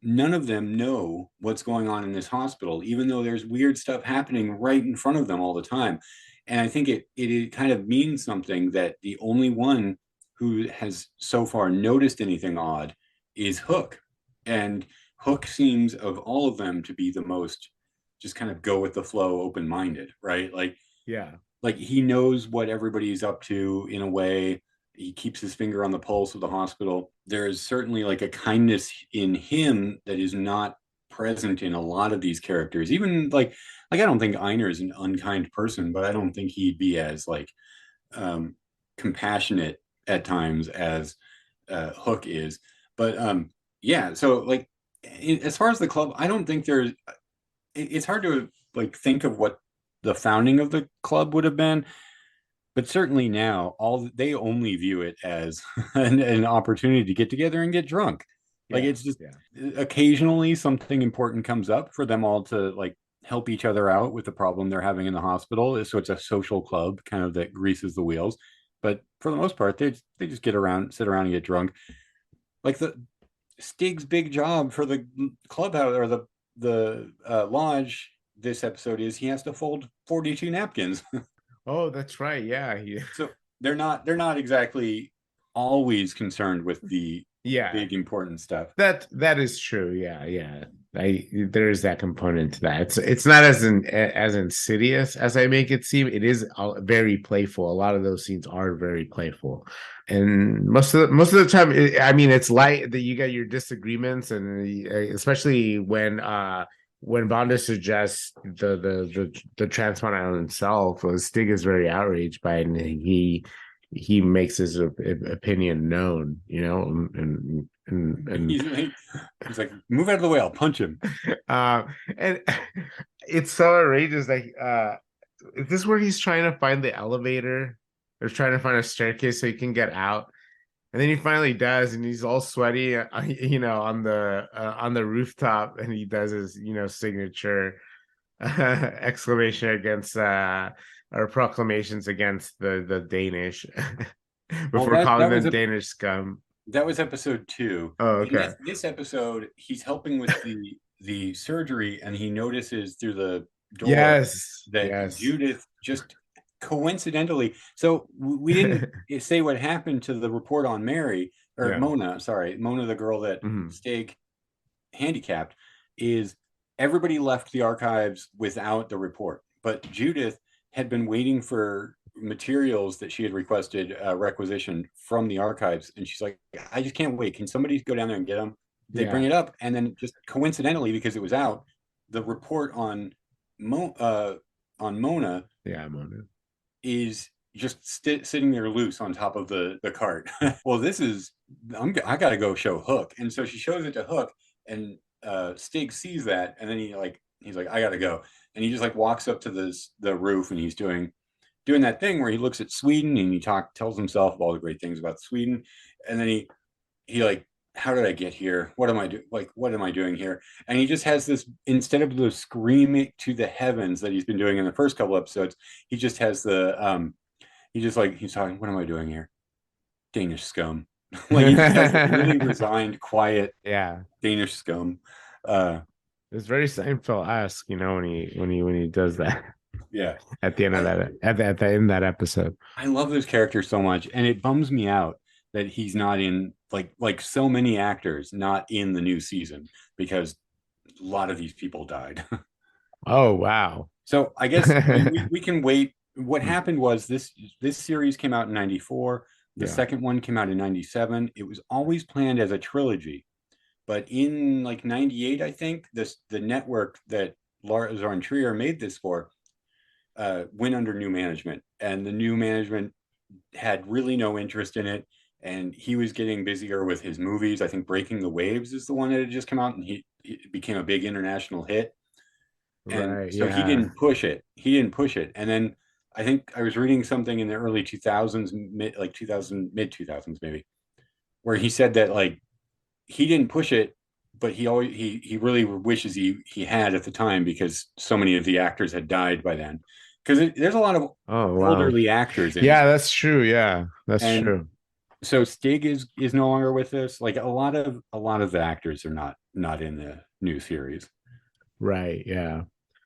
none of them know what's going on in this hospital, even though there's weird stuff happening right in front of them all the time. And I think it kind of means something that the only one who has so far noticed anything odd is Hook. And Hook seems of all of them to be the most just kind of go with the flow, open minded, right? Yeah. Like he knows what everybody's up to in a way. He keeps his finger on the pulse of the hospital. There is certainly like a kindness in him that is not present in a lot of these characters. Even like I don't think Einar is an unkind person, but I don't think he'd be as like um compassionate at times as Hook is. But yeah, so like as far as the club, I don't think there's it's hard to like think of what the founding of the club would have been, but certainly now all they only view it as an opportunity to get together and get drunk. Like Yeah. it's just Yeah. occasionally something important comes up for them all to like help each other out with the problem they're having in the hospital. So it's a social club kind of that greases the wheels. But for the most part, they just get around, sit around and get drunk. Like the Stig's big job for the clubhouse or the lodge this episode is he has to fold 42 napkins. Oh, that's right, yeah. So they're not exactly always concerned with the Yeah. big important stuff. That is true. Yeah, yeah. There is that component to that. It's not as insidious as I make it seem. It is very playful. A lot of those scenes are very playful, and most of the time, I mean, it's light that you get your disagreements, and especially when Vonda suggests the transplant on himself, Stig is very outraged by it, and he makes his opinion known, and He's like, move out of the way, I'll punch him. uh, and it's so outrageous. Like, is this where he's trying to find the elevator or trying to find a staircase so he can get out? And then he finally does, and he's all sweaty, on the rooftop, and he does his, signature exclamation against or proclamations against the Danish Well, before calling that was them a Danish scum. That was episode 2. Oh, In okay. this episode, he's helping with the surgery, and he notices through the door Yes, that yes. Judith just coincidentally. So we didn't say what happened to the report on Mary or Yeah. Mona. Sorry, Mona, the girl that Hmm. Steg handicapped. Is everybody left the archives without the report, but Judith had been waiting for materials that she had requested requisitioned from the archives, and she's like, I just can't wait, can somebody go down there and get them? They bring Yeah. it up, and then just coincidentally, because it was out, the report on Mona Yeah, I'm on it. is just sitting there loose on top of the cart. Well, this is I gotta go show Hook, and so she shows it to Hook, and Stig sees that, and then he's like, I gotta go, and he just like walks up to the roof, and he's doing that thing where he looks at Sweden and he tells himself all the great things about Sweden, and then he like, how did I get here? What am I doing? Like, what am I doing here? And he just has this, instead of the screaming to the heavens that he's been doing in the first couple episodes, he just has he just like, he's talking, what am I doing here? Danish scum. Like he just has this really resigned, quiet Yeah. Danish scum. Uh, It's very Seinfeld-esque, when he does that yeah. at the end of I, that at the end of that episode. I love those characters so much, and it bums me out that he's not in, like so many actors not in the new season, because a lot of these people died. Oh, wow. So I guess we can wait. What happened was this series came out in 94. The Yeah. second one came out in 97. It was always planned as a trilogy, but in like 98, I think the network that Lars von Trier made this for went under new management, and the new management had really no interest in it. And he was getting busier with his movies. I think Breaking the Waves is the one that had just come out, and he became a big international hit. And Right. so he Yeah. didn't push it. He didn't push it. And then I think I was reading something in the early 2000s, like 2000, mid 2000s maybe, where he said that like he didn't push it, but he really wishes he had at the time, because so many of the actors had died by then. Because there's a lot of Oh, wow. elderly actors in it, Yeah, that's true. Yeah, that's and true. so Stig is no longer with us. Like a lot of the actors are not in the new series. Right. Yeah.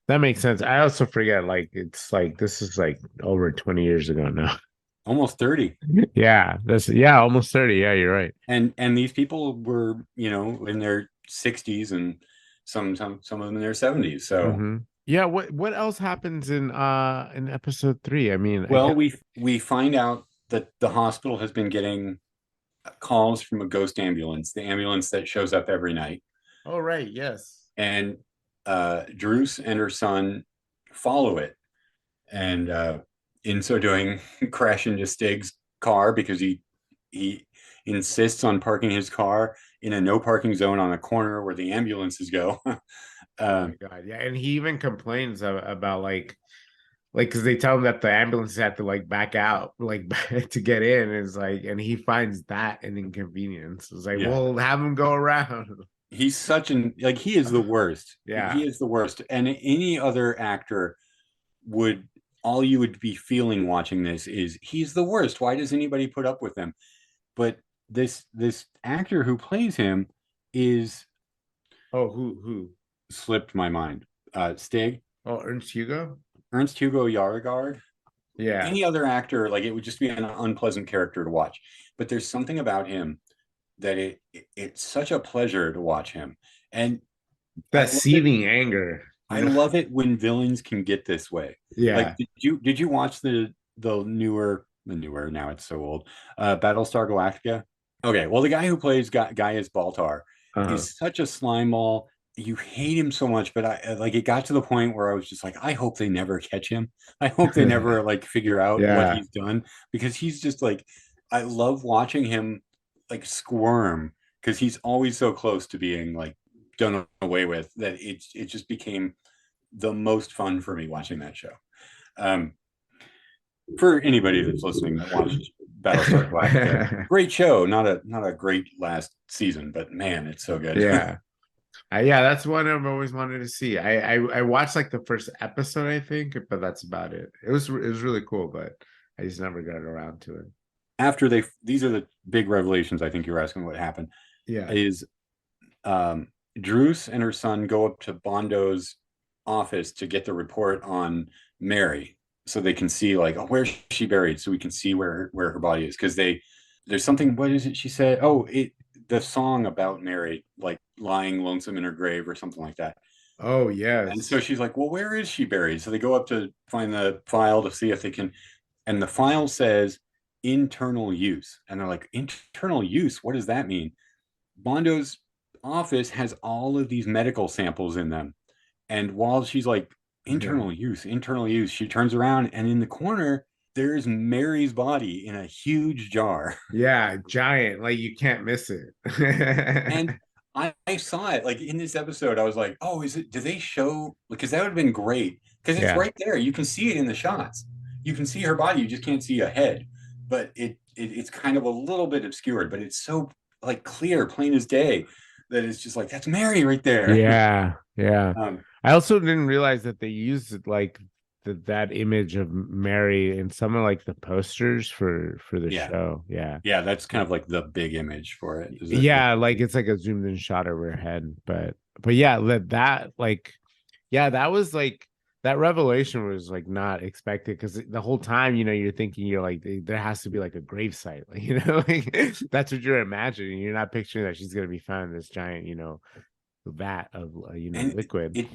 That makes sense. I also forget, like, it's like this is like over 20 years ago now. Almost 30. Yeah, yeah, almost 30. Yeah, you're right. And these people were, in their 60s, and some of them in their 70s. So, Hmm. Yeah, what else happens in episode 3? I mean, I well, get we find out that the hospital has been getting calls from a ghost ambulance, the ambulance that shows up every night. Oh, right, yes. And Druce and her son follow it, and in so doing, crash into Stig's car, because he insists on parking his car in a no parking zone on a corner where the ambulances go. Oh my God. Yeah, and he even complains about like because they tell him that the ambulances have to like back out like to get in. Is like, and he finds that an inconvenience. It's like, Yeah, well, have him go around. he's such an, like, he is the worst. He Yeah. is the worst. And any other actor would, all you would be feeling watching this is, he's the worst. Why does anybody put up with him? But this actor who plays him is, Oh, who? slipped my mind. Stig, Oh, Ernst Hugo. Ernst Hugo Yaregard. Yeah. Any other actor, like, it would just be an unpleasant character to watch. But there's something about him that it's such a pleasure to watch him. And I That love it. seething anger. I love it when villains can get this way. Like, Yeah. did you watch the newer, now it's so old, Battlestar Galactica? Okay, well, the guy who plays Gaius Baltar Uh-huh. is such a slime ball. You hate him so much, but I like, it got to the point where I was just like, I hope they never catch him. I hope they never like figure out what Yeah. he's done, because he's just like, I love watching him like squirm, because he's always so close to being like done away with, that it just became the most fun for me watching that show. Um, for anybody that's listening that watched Battlestar Galactica, great show. Not a great last season, but man, it's so good. Yeah. Yeah, that's one I've always wanted to see. I watched like the first episode, I think, but that's about it. It was really cool, but I just never got around to it. after these are the big revelations. I think you're asking what happened Yeah. is um, Druce and her son go up to Bondo's office to get the report on Mary, so they can see like, oh, where's she buried, so we can see where her body is, because there's something. What is it she said? Oh, the song about Mary, like lying lonesome in her grave or something like that. Oh, And so yes. she's like, well, where is she buried? So they go up to find the file to see if they can, and the file says internal use, and they're like, internal use, what does that mean? Bondo's office has all of these medical samples in them. And while she's like, Yeah. internal use, she turns around and in the corner, there's Mary's body in a huge jar. Yeah, giant. Like you can't miss it. And I saw it like in this episode. I was like, oh, is it, do they show? Because that would have been great. Because it's Yeah. right there. You can see it in the shots. You can see her body. You just can't see a head. But it's kind of a little bit obscured, but it's so like clear, plain as day, that it's just like, that's Mary right there. Yeah. Yeah. um, I also didn't realize that they used like that image of Mary in some of like the posters for the yeah. show. Yeah. Yeah, that's kind of like the big image for it. Is it? Yeah, like it's like a zoomed in shot of her head, but yeah, that like yeah, that was like that revelation was like not expected because the whole time, you're thinking you're like there has to be like a grave site, like like that's what you're imagining. You're not picturing that she's gonna be found in this giant, vat of And liquid.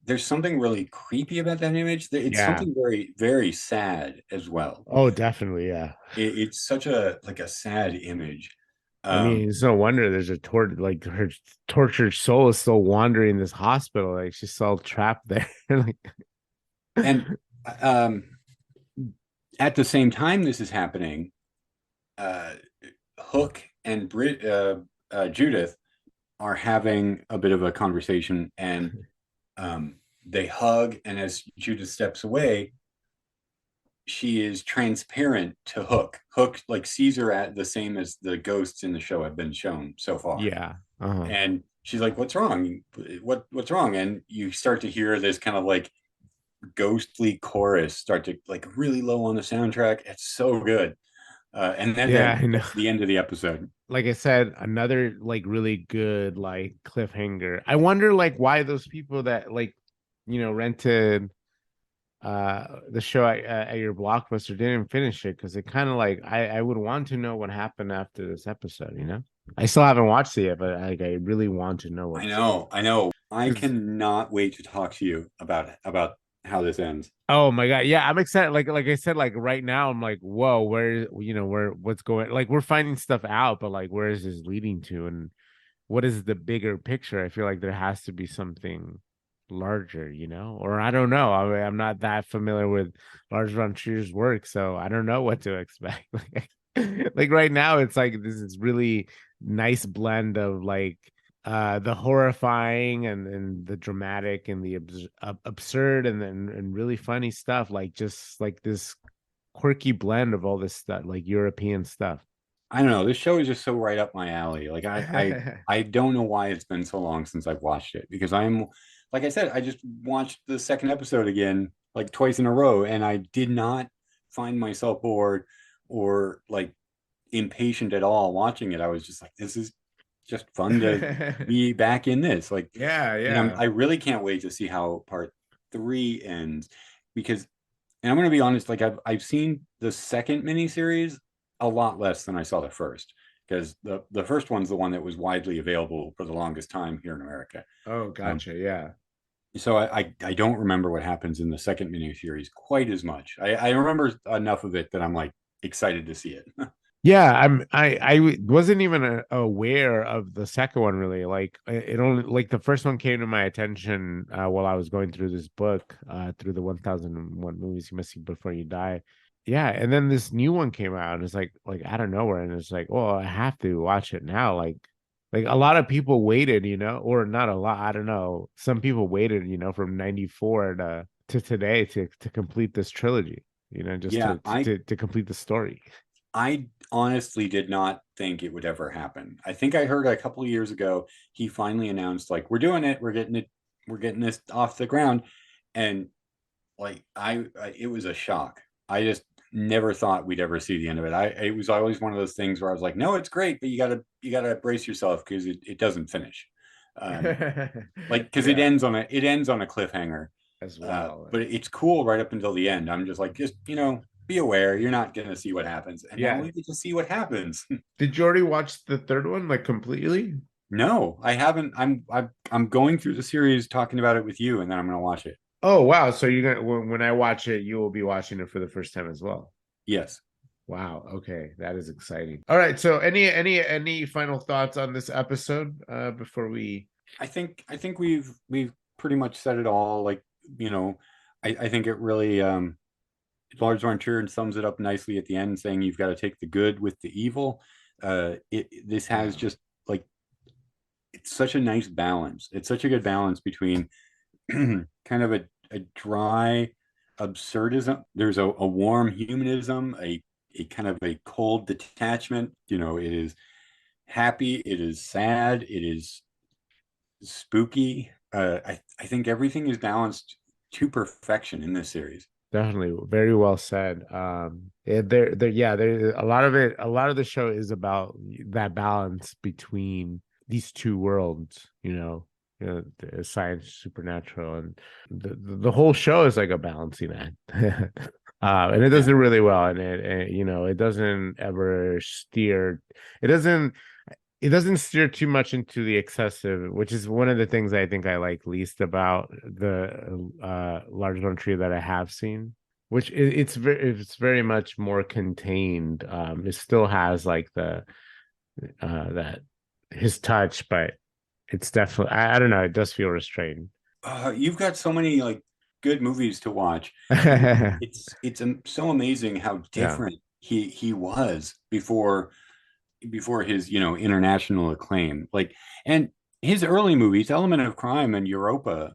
there's something really creepy about that image. It's Yeah. something very, very sad as well. Oh, definitely, yeah. It's such a like a sad image. I Um, mean, it's no wonder there's a like her tortured soul is still wandering this hospital, like she's still trapped there. Like, and um, at the same time this is happening, uh, Hook and Judith are having a bit of a conversation, and they hug. And as Judith steps away, she is transparent to Hook. Hook like sees her at the same as the ghosts in the show have been shown so far. yeah. Uh-huh. And she's like, "What's wrong? What's wrong?" And you start to hear this kind of like ghostly chorus start to like really low on the soundtrack. It's so good. And Yeah, I know. that's the end of the episode. Like I said, another like really good like cliffhanger. I wonder like why those people that like rented the show at your Blockbuster didn't finish it because it kind of like I would want to know what happened after this episode. I still haven't watched it yet, but I really want to know I what's know, I know. I because cannot wait to talk to you about how this ends. oh my god, yeah, I'm excited. Like I said, like right now, I'm like, whoa, where what's going? Like we're finding stuff out, but like where is this leading to, and what is the bigger picture? I feel like there has to be something larger, or I don't know. I mean, I'm not that familiar with Lars von Trier's work, so I don't know what to expect. Like right now, it's like this is really nice blend of like the horrifying and the dramatic and the absurd and then and really funny stuff, like just like this quirky blend of all this stuff, like European stuff. I don't know. This show is just so right up my alley. Like I don't know why it's been so long since I've watched it, because I'm, like I said, I just watched the second episode again like twice in a row, and I did not find myself bored or like impatient at all watching it. I was just like, this is just fun to be back in this. Like, Yeah, and yeah. I really can't wait to see how part three ends, because, and I'm going to be honest, like I've seen the second miniseries a lot less than I saw the first, because the first one's the one that was widely available for the longest time here in America. Oh, Um, gotcha. Yeah. so I don't remember what happens in the second miniseries quite as much. I remember enough of it that I'm like excited to see it. Yeah, wasn't even aware of the second one really. Like it only like the first one came to my attention while I was going through this book through the 1001 movies you must see before you die. Yeah, and then this new one came out and it's like out of nowhere and it's like, well, I have to watch it now. Like a lot of people waited, or not a lot, I don't know. Some people waited, from 94 to today to complete this trilogy, just Yeah, to complete the story. I honestly did not think it would ever happen. I think I heard a couple of years ago he finally announced like, we're doing it, we're getting this off the ground, and like it was a shock. I just never thought we'd ever see the end of it. It was always one of those things where I was like, no, it's great, but you gotta brace yourself because it doesn't finish. Um, like because Yeah, it ends on a cliffhanger. as well. But it's cool right up until the end. I'm just like, just be aware you're not gonna see what happens, and now Yeah. we get to see what happens. Did you already watch the third one like completely? No, I haven't. I'm going through the series talking about it with you, and then I'm gonna watch it. Oh wow! So you're gonna when I watch it, you will be watching it for the first time as well. Yes. Wow. Okay, that is exciting. All right. So any final thoughts on this episode before we? I think we've pretty much said it all. Like, you know, I think it really Lars von Trier sums it up nicely at the end, saying you've got to take the good with the evil. This has Yeah, just like it's such a nice balance. It's such a good balance between kind of a dry absurdism. There's a warm humanism, a kind of a cold detachment. It is happy, it is sad, it is spooky. I think everything is balanced to perfection in this series. definitely. Very well said. Yeah, there a lot of it. A lot of the show is about that balance between these two worlds. The science, supernatural, and the whole show is like a balancing act. And it does Yeah. it really well, and it doesn't ever steer. It doesn't it doesn't steer too much into the excessive, which is one of the things I think I like least about the large one tree that I have seen. Which it's very much more contained. It still has like the that his touch, but it's definitely I don't know. It does feel restrained. You've got so many like good movies to watch. It's so amazing how Yeah, different he was before his international acclaim. Like, and his early movies, Element of Crime and Europa,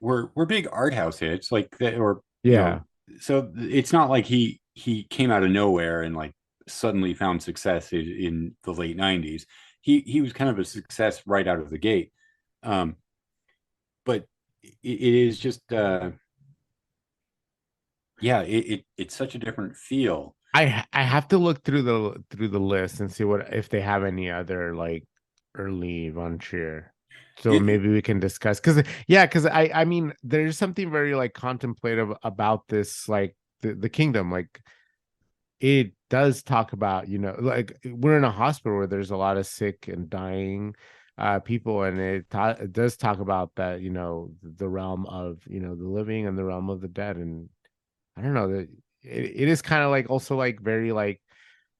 were big art house hits. Like that, or yeah, so it's not like he came out of nowhere and like suddenly found success in the late '90s. He was kind of a success right out of the gate. Um, but it is just yeah, it's such a different feel. I have to look through the list and see what if they have any other like early Von Trier. So It, maybe we can discuss because I mean there's something very like contemplative about this like the kingdom like it does talk about like we're in a hospital where there's a lot of sick and dying people, and it does talk about that the realm of the living and the realm of the dead. And I don't know that it is kind of like also like very like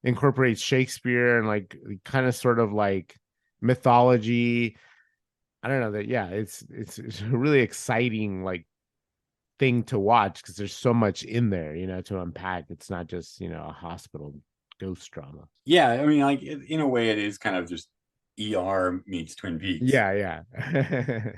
incorporates Shakespeare and like kind of sort of like mythology. I don't know that yeah it's a really exciting like thing to watch because there's so much in there to unpack. It's not just a hospital ghost drama. yeah, I mean, like in a way, it is kind of just ER meets Twin Peaks. Yeah, yeah.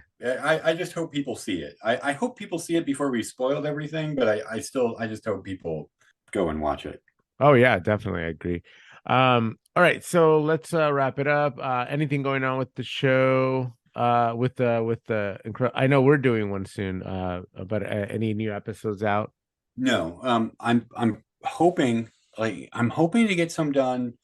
I just hope people see it. I hope people see it before we spoiled everything, but I just hope people go and watch it. Oh yeah, definitely I agree. All right, so let's wrap it up. Anything going on with the show with the I know we're doing one soon, but any new episodes out? No, I'm hoping to get some done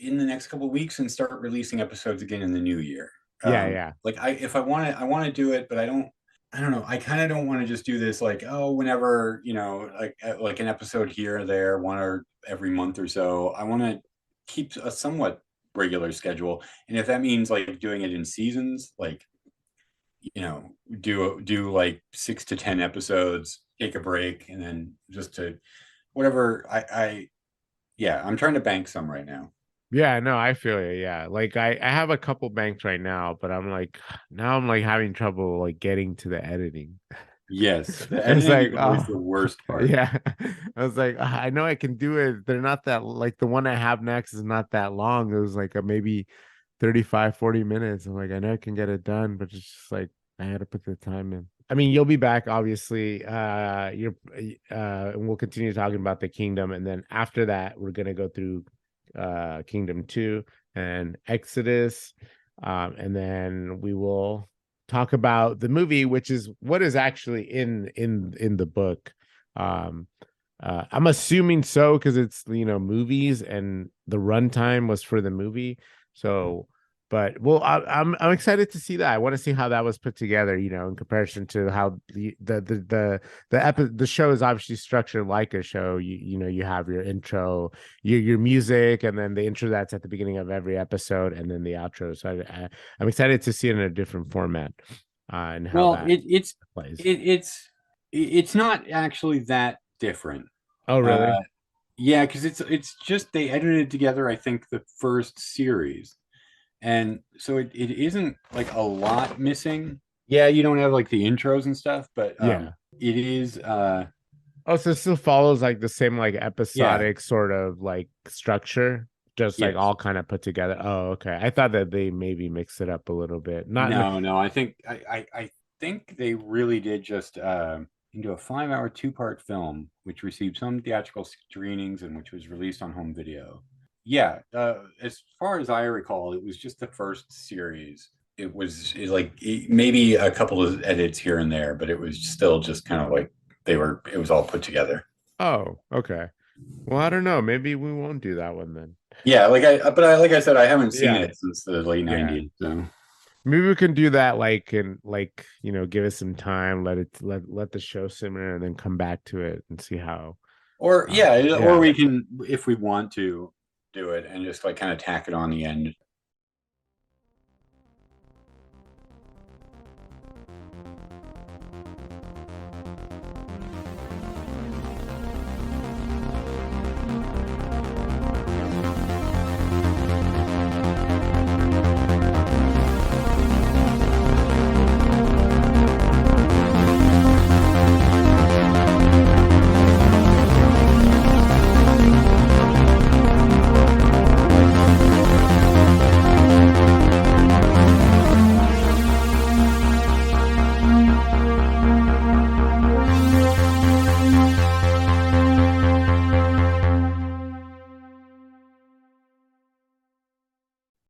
in the next couple of weeks and start releasing episodes again in the new year. Yeah, yeah. Like if I want to do it, but I don't know. I kind of don't want to just do this like, oh, whenever, like an episode here or there, one or every month or so. I want to keep a somewhat regular schedule. And if that means like doing it in seasons, like, do like 6 to 10 episodes, take a break, and then just to whatever yeah, I'm trying to bank some right now. Yeah, no, I feel it. Yeah. Like I have a couple banked right now, but I'm like now I'm like having trouble like getting to the editing. Yes, the It's editing like, is always the oh, worst part. yeah. I was like, I know I can do it. They're not that like the one I have next is not that long. It was like a maybe 35, 40 minutes. I'm like, I know I can get it done, but it's just like I had to put the time in. I mean, you'll be back, obviously. And we'll continue talking about the kingdom. And then after that, we're gonna go through Kingdom 2 and Exodus. And then we will talk about the movie, which is what is actually in the book. Um, I'm assuming so because it's movies and the runtime was for the movie. So, but well, I'm excited to see that. I want to see how that was put together. In comparison to how the show is obviously structured like a show. You have your intro, your music, and then the intro that's at the beginning of every episode, and then the outro. So I'm excited to see it in a different format, and how Well, that plays. it's not actually that different. Oh, really? Uh, yeah, because it's just they edited together, I think, the first series. And so it isn't like a lot missing. Yeah, you don't have like the intros and stuff, but Yeah. it is Oh, so it still follows like the same like yeah, episodic sort of like structure, just like yes. all kind of put together. Oh, okay. I thought that they maybe mix it up a little bit. Not. No, I think they really did just into a 5 hour two-part film, which received some theatrical screenings and which was released on home video. Yeah, as far as I recall, it was just the first series. It was like maybe a couple of edits here and there, but it was still just kind of like it was all put together. Oh, okay. Well, I don't know. Maybe we won't do that one then. Yeah, like I said, I haven't seen Yeah, it since the late yeah. 90s. So, Maybe we can do that like and like give it some time, let the show simmer, and then come back to it and see how. or yeah, or Yeah. we can, if we want to do it and just like kind of tack it on the end.